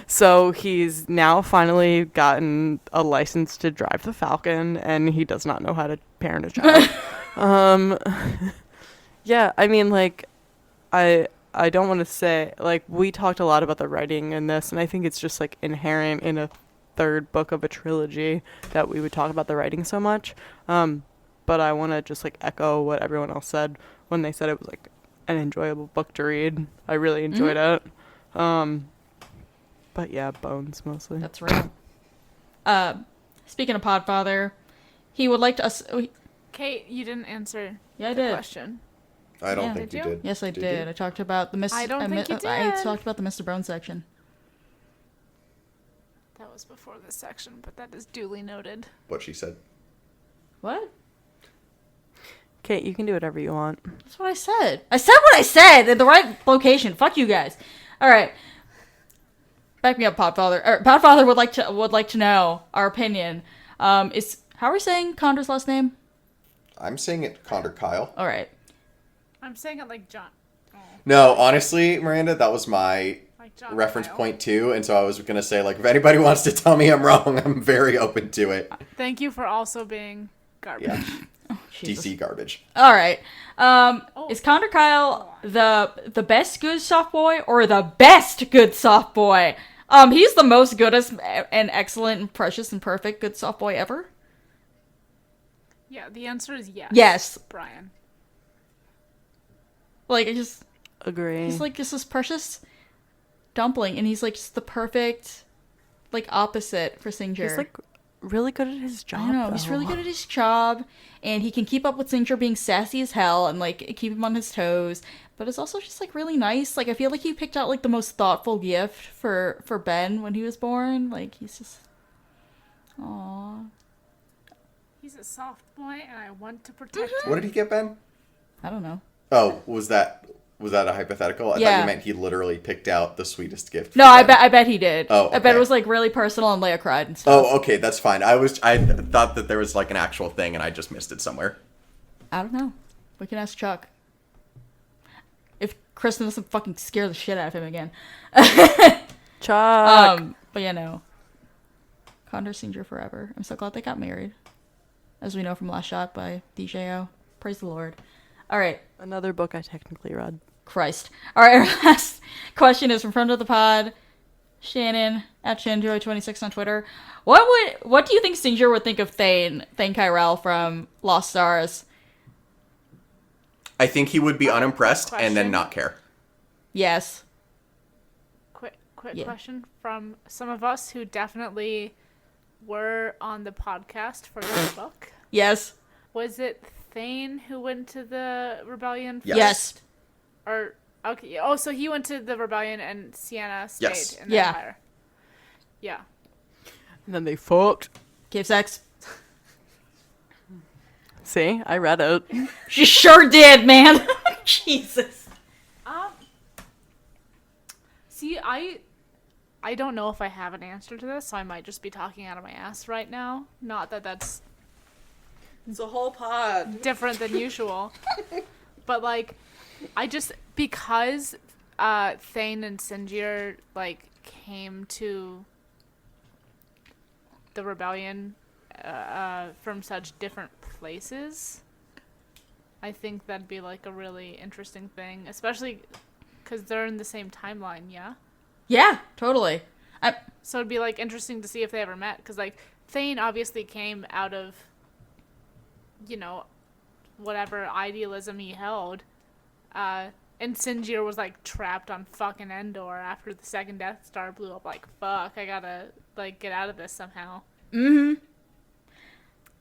So he's now finally gotten a license to drive the Falcon, and he does not know how to parent a child. Yeah, I mean, like, I don't want to say, like, we talked a lot about the writing in this, and I think it's just, like, inherent in a third book of a trilogy that we would talk about the writing so much. But I want to just, like, echo what everyone else said when they said it was, like, an enjoyable book to read. I really enjoyed it. But yeah, Bones mostly. That's right. Speaking of Podfather, he would like to us. Kate, you didn't answer Yeah, I the did. question. I don't Yeah. think Did you you? did. Yes, I Did did. you? I talked about the Mr. I don't think you I did. talked about the Mr. Bone section. That was before this section, but that is duly noted. What she said. What? Kate, you can do whatever you want. That's what I said. I said what I said in the right location. Fuck you guys. All right. Back me up, Podfather. Podfather would like to know our opinion. Is how are we saying Condor's last name? I'm saying it Condor Kyle. All right. I'm saying it like John. Oh, No, honestly, Miranda, that was my like John reference Kyle. point too, and so I was gonna say, like, if anybody wants to tell me I'm wrong, I'm very open to it. Thank you for also being garbage. Yeah, Jesus. DC garbage. All right. Is Condor Kyle the best good soft boy or the best good soft boy? He's the most goodest and excellent and precious and perfect good soft boy ever. Yeah, the answer is yes. Yes. Brian. Like, he's Agree. like just this precious dumpling, and he's like just the perfect, like, opposite for Singer. He's like really good at his job. I know, he's though. really good at his job, and he can keep up with Singer being sassy as hell and, like, keep him on his toes. But it's also just, like, really nice. Like, I feel like he picked out, like, the most thoughtful gift for Ben when he was born. Like, he's just... Aww. He's a soft boy, and I want to protect him. What did he get, Ben? I don't know. Oh, was that a hypothetical? I thought Yeah. you meant he literally picked out the sweetest gift. No, for I Ben. bet he did. Oh, I bet it okay. was, like, really personal, and Leia cried and stuff. Oh, okay, that's fine. I thought that there was like an actual thing, and I just missed it somewhere. I don't know. We can ask Chuck. If Kristen doesn't fucking scare the shit out of him again. Chuck. But yeah, no. Condor Singer forever. I'm so glad they got married. As we know from Last Shot by DJO. Praise the Lord. All right. Another book I technically read. Christ. All right, our last question is from friend of the pod, Shannon at ShannonJoy26 on Twitter. What do you think Singer would think of Thane Kyrell from Lost Stars? I think he would be unimpressed and then Question. not care. Yes. Quick Yeah. question from some of us who definitely were on the podcast for this book. Yes. Was it Thane who went to the rebellion? Yes. Yes. Or okay. Oh, so he went to the rebellion and Sienna stayed Yes. in the Yeah. Empire. Yeah. And then they fucked. Gave sex. See, I read it. She sure did, man. Jesus. See, I I don't know if I have an answer to this, so I might just be talking out of my ass right now. Not that that's It's a whole pod. different than usual. But, like, I just, because Thane and Sinjir, like, came to the rebellion from such different places, I think that'd be, like, a really interesting thing, especially because they're in the same timeline, yeah? Yeah, totally. So it'd be, like, interesting to see if they ever met, because, like, Thane obviously came out of, you know, whatever idealism he held, and Sinjir was, like, trapped on fucking Endor after the second Death Star blew up. Like, fuck, I gotta, like, get out of this somehow. Mm-hmm.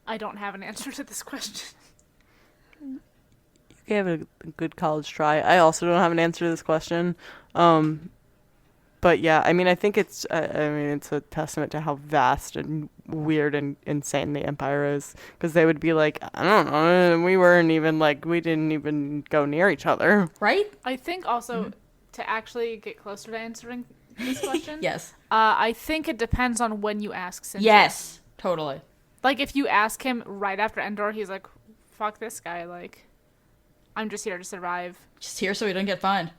I don't have an answer to this question. You gave it a good college try. I also don't have an answer to this question. But yeah, I mean, I think it's it's a testament to how vast and weird and insane the Empire is. Because they would be like, I don't know, we didn't even go near each other. Right? I think also, to actually get closer to answering this question, Yes. I think it depends on when you ask Sinjir. Yes. Totally. Like, if you ask him right after Endor, he's like, fuck this guy, like, I'm just here to survive. Just here so we don't get fined.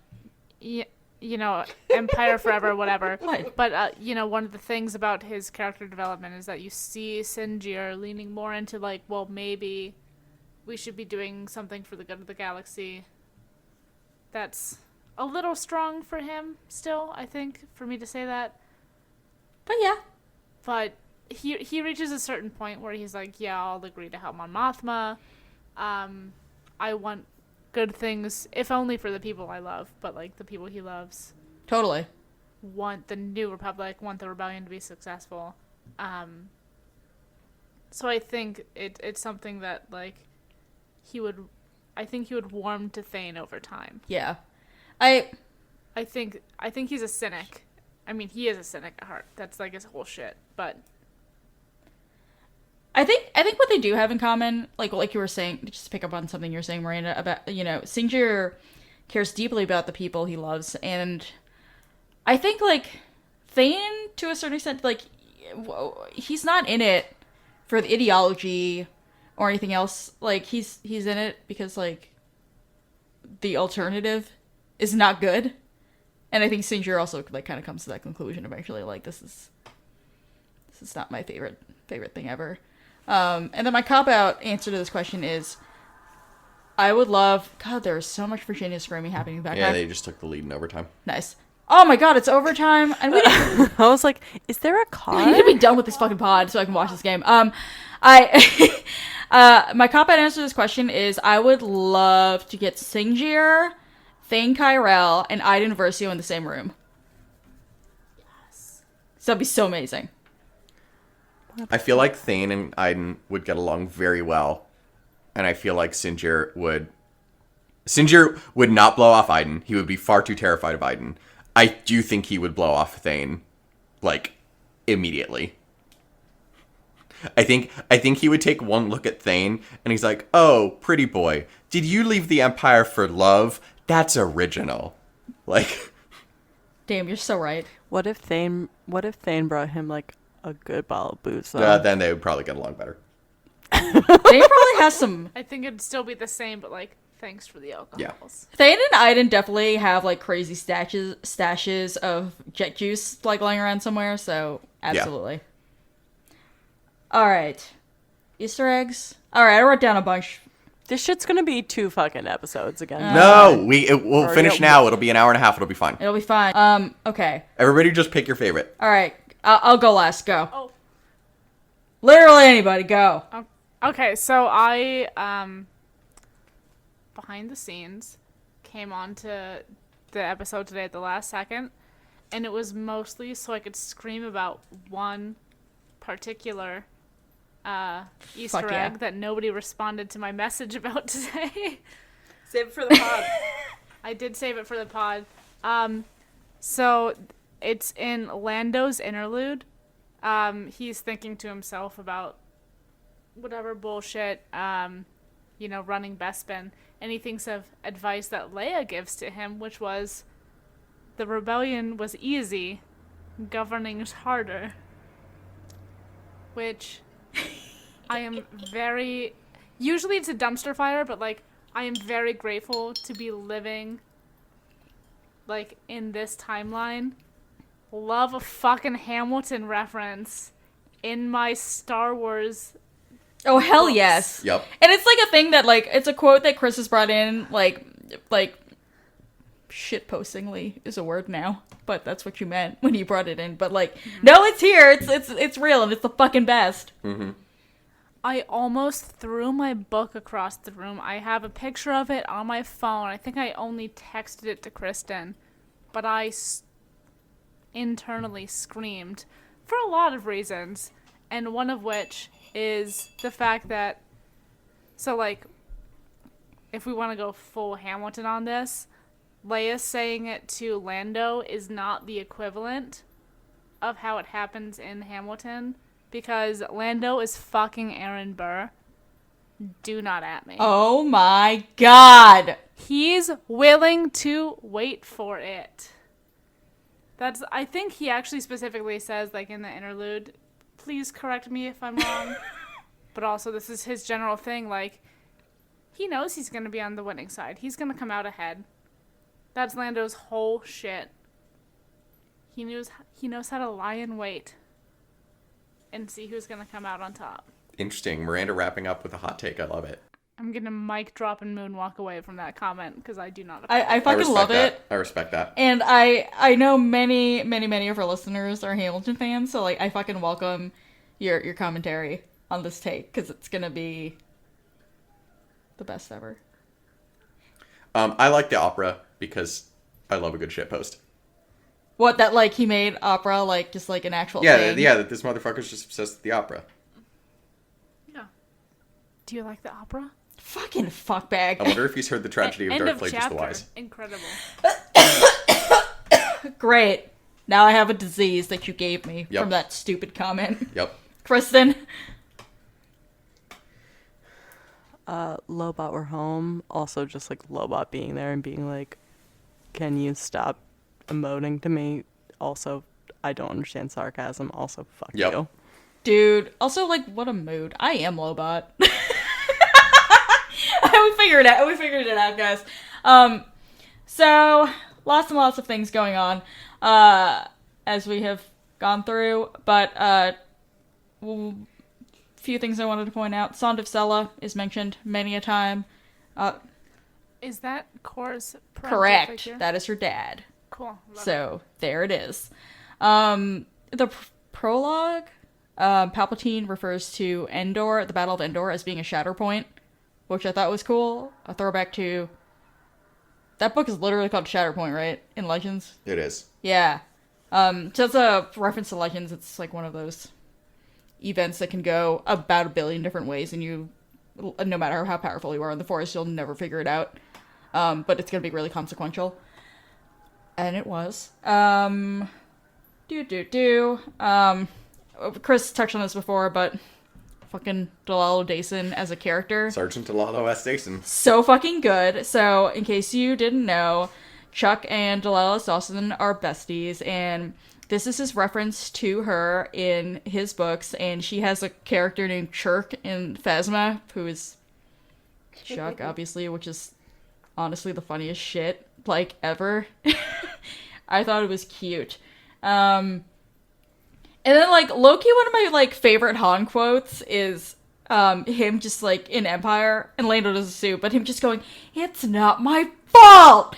Yeah, you know, Empire forever, whatever. Right. But, you know, one of the things about his character development is that you see Sinjir leaning more into, like, well, maybe we should be doing something for the good of the galaxy. That's a little strong for him still, I think, for me to say that. But yeah. But he reaches a certain point where he's like, yeah, I'll agree to help Mon Mothma. I want good things, if only for the people I love, but, like, the people he loves Totally. want the New Republic, want the rebellion to be successful. So I think it's something that, like, I think he would warm to Thane over time. Yeah. I think he's a cynic. I mean, he is a cynic at heart. That's, like, his whole shit. But I think what they do have in common, like you were saying, just to pick up on something you were saying, Miranda, about, you know, Sinjir cares deeply about the people he loves, and I think, like, Thane, to a certain extent, like, he's not in it for the ideology or anything else. Like, he's in it because, like, the alternative is not good. And I think Sinjir also, like, kind of comes to that conclusion eventually, like, this is not my favorite thing ever. And then my cop-out answer to this question is, I would love... God, there's so much Virginia screaming happening in the Yeah, background. they just took the lead in overtime. Nice. Oh my god, it's overtime, and we I was like, is there a I need to car? be done with this fucking pod so I can watch this game. My cop-out answer to this question is, I would love to get Sinjir, Thane Kyrell, and Iden Versio in the same room. Yes. So that'd be so amazing. I feel like Thane and Iden would get along very well, and I feel like Sinjir would not blow off Iden. He would be far too terrified of Iden. I do think he would blow off Thane, like, immediately. I think he would take one look at Thane, and he's like, "Oh, pretty boy, did you leave the Empire for love? That's original." Like, Damn, you're so right. What if Thane brought him like a good bottle of booze? Though? then they would probably get along better. Thane probably has some... I think it'd still be the same, but, like, thanks for the alcohols. Thane and Iden definitely have, like, crazy stashes of jet juice, like, lying around somewhere, so absolutely. All right. Easter eggs? All right, I wrote down a bunch. This shit's gonna be 2 fucking episodes again. No, we'll Or finish yeah, now. It'll be an hour and a half. It'll be fine. It'll be fine. Okay. Everybody just pick your favorite. All right. I'll go last. Go. Oh. Literally anybody, go. Okay, so I, behind the scenes, came on to the episode today at the last second, and it was mostly so I could scream about one particular Easter Fuck yeah. egg that nobody responded to my message about today. Save it for the pod. I did save it for the pod. So it's in Lando's interlude. He's thinking to himself about whatever bullshit, running Bespin, and he thinks of advice that Leia gives to him, which was, the rebellion was easy, governing harder, which I am very... Usually it's a dumpster fire, but, like, I am very grateful to be living, like, in this timeline. Love a fucking Hamilton reference in my Star Wars. Oh, hell books. yes. Yep. And it's like a thing that, like, it's a quote that Chris has brought in, like, shitpostingly is a word now, but that's what you meant when you brought it in. But, like, no, it's here. It's real, and it's the fucking best. Mm-hmm. I almost threw my book across the room. I have a picture of it on my phone. I think I only texted it to Kristen, but I internally screamed for a lot of reasons, and one of which is the fact that, so, like, if we want to go full Hamilton on this, Leia saying it to Lando is not the equivalent of how it happens in Hamilton, because Lando is fucking Aaron Burr. Do not at me. Oh my god. He's willing to wait for it. I think he actually specifically says, like, in the interlude, please correct me if I'm wrong, but also this is his general thing, like, he knows he's going to be on the winning side. He's going to come out ahead. That's Lando's whole shit. He knows how to lie in wait and see who's going to come out on top. Interesting. Miranda wrapping up with a hot take. I love it. I'm going to mic drop and moonwalk away from that comment because I do not. I fucking respect love that. it. I respect that. And I know many of our listeners are Hamilton fans, so, like, I fucking welcome your commentary on this take, because it's gonna be the best ever. I like the opera because I love a good shitpost. What, that, like, he made opera, like, just, like, an actual Yeah, thing? yeah, that this motherfucker's just obsessed with the opera. Yeah. Do you like the opera? Fucking fuckbag. I wonder if he's heard the tragedy of End Darth Plagueis chapter. the Wise. Incredible. Great. Now I have a disease that you gave me Yep. from that stupid comment. Yep. Kristen? Lobot were home. Also, just like Lobot being there and being like, "Can you stop emoting to me?" Also, I don't understand sarcasm. Also, fuck Yep. you. Dude, also, like, what a mood. I am Lobot. We figured it out, guys. So, lots and lots of things going on, as we have gone through, but, few things I wanted to point out. Sond of Sela is mentioned many a time. Is that Korra's parental Correct. figure? That is her dad. Cool. Love So, there it is. The prologue, Palpatine refers to Endor, the Battle of Endor, as being a shatter point, which I thought was cool. A throwback to... That book is literally called Shatterpoint, right? In Legends? It is. Yeah. So it's a reference to Legends. It's like one of those events that can go about 1 billion different ways, and you, no matter how powerful you are in the Force, you'll never figure it out. But it's going to be really consequential. And it was. Chris touched on this before, but fucking Delalo Dason as a character. Sergeant Delalo S. Dason. So fucking good. So, in case you didn't know, Chuck and Delilah Dawson are besties, and this is his reference to her in his books, and she has a character named Chirk in Phasma, who is Chuck, obviously, which is honestly the funniest shit, like, ever. I thought it was cute. And then, like, low-key, one of my, like, favorite Han quotes is him just, like, in Empire, and Lando doesn't sue, but him just going, "It's not my fault!"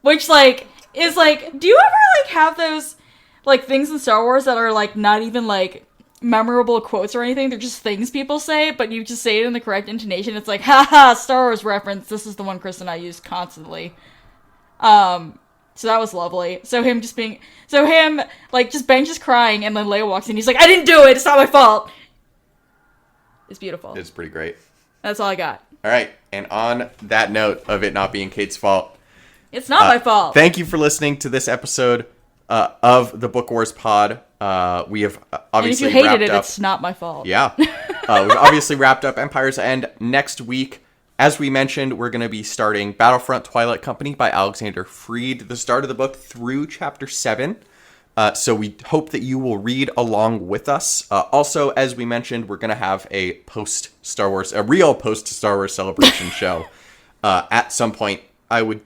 Which, like, is, like, do you ever, like, have those, like, things in Star Wars that are, like, not even, like, memorable quotes or anything? They're just things people say, but you just say it in the correct intonation. It's like, haha, Star Wars reference. This is the one Chris and I use constantly. So that was lovely. So him, like, just Ben just crying, and then Leia walks in, he's like, "I didn't do it, it's not my fault!" It's beautiful. It's pretty great. That's all I got. All right. And on that note of it not being Kate's fault, It's not my fault. thank you for listening to this episode of the Book Wars Pod. We have And if obviously you hated wrapped it, up. it's not my fault. Yeah. We've obviously wrapped up Empire's End. Next week, as we mentioned, we're going to be starting Battlefront Twilight Company by Alexander Freed, the start of the book through chapter 7. So we hope that you will read along with us. Also, as we mentioned, we're going to have a real post-Star Wars celebration show at some point. I would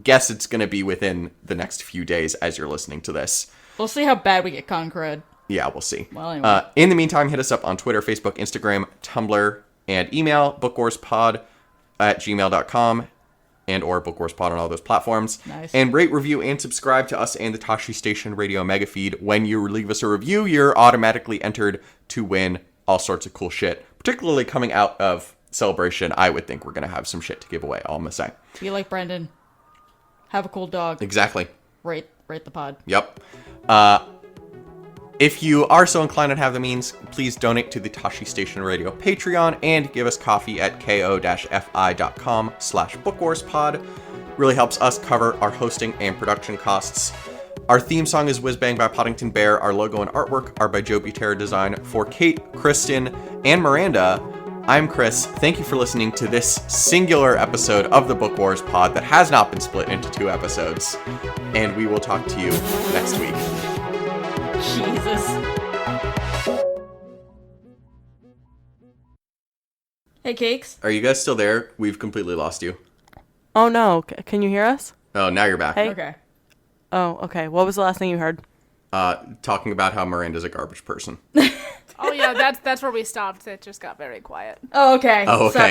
guess it's going to be within the next few days as you're listening to this. We'll see how bad we get con cred. Yeah, we'll see. Well, anyway. In the meantime, hit us up on Twitter, Facebook, Instagram, Tumblr, and email bookwarspod@gmail.com and or bookwarspod on all those platforms. Nice. And rate, review, and subscribe to us and the Tashi Station Radio Mega Feed. When you leave us a review, you're automatically entered to win all sorts of cool shit. Particularly coming out of Celebration, I would think we're going to have some shit to give away, all I'm going to say. Be like Brendan. Have a cool dog. Exactly. Rate the pod. Yep. If you are so inclined and have the means, please donate to the Tashi Station Radio Patreon and give us coffee at ko-fi.com/bookwarspod. Really helps us cover our hosting and production costs. Our theme song is Whiz Bang by Poddington Bear. Our logo and artwork are by Joe Terra Design. For Kate, Kristen, and Miranda, I'm Chris. Thank you for listening to this singular episode of the Book Wars Pod that has not been split into 2 episodes. And we will talk to you next week. Jesus. Hey, Cakes. Are you guys still there? We've completely lost you. Oh no, can you hear us? Oh, now you're back. Hey. Okay. Oh, okay. What was the last thing you heard? Talking about how Miranda's a garbage person. Oh yeah, that's where we stopped. It just got very quiet. Oh, okay. Oh, okay.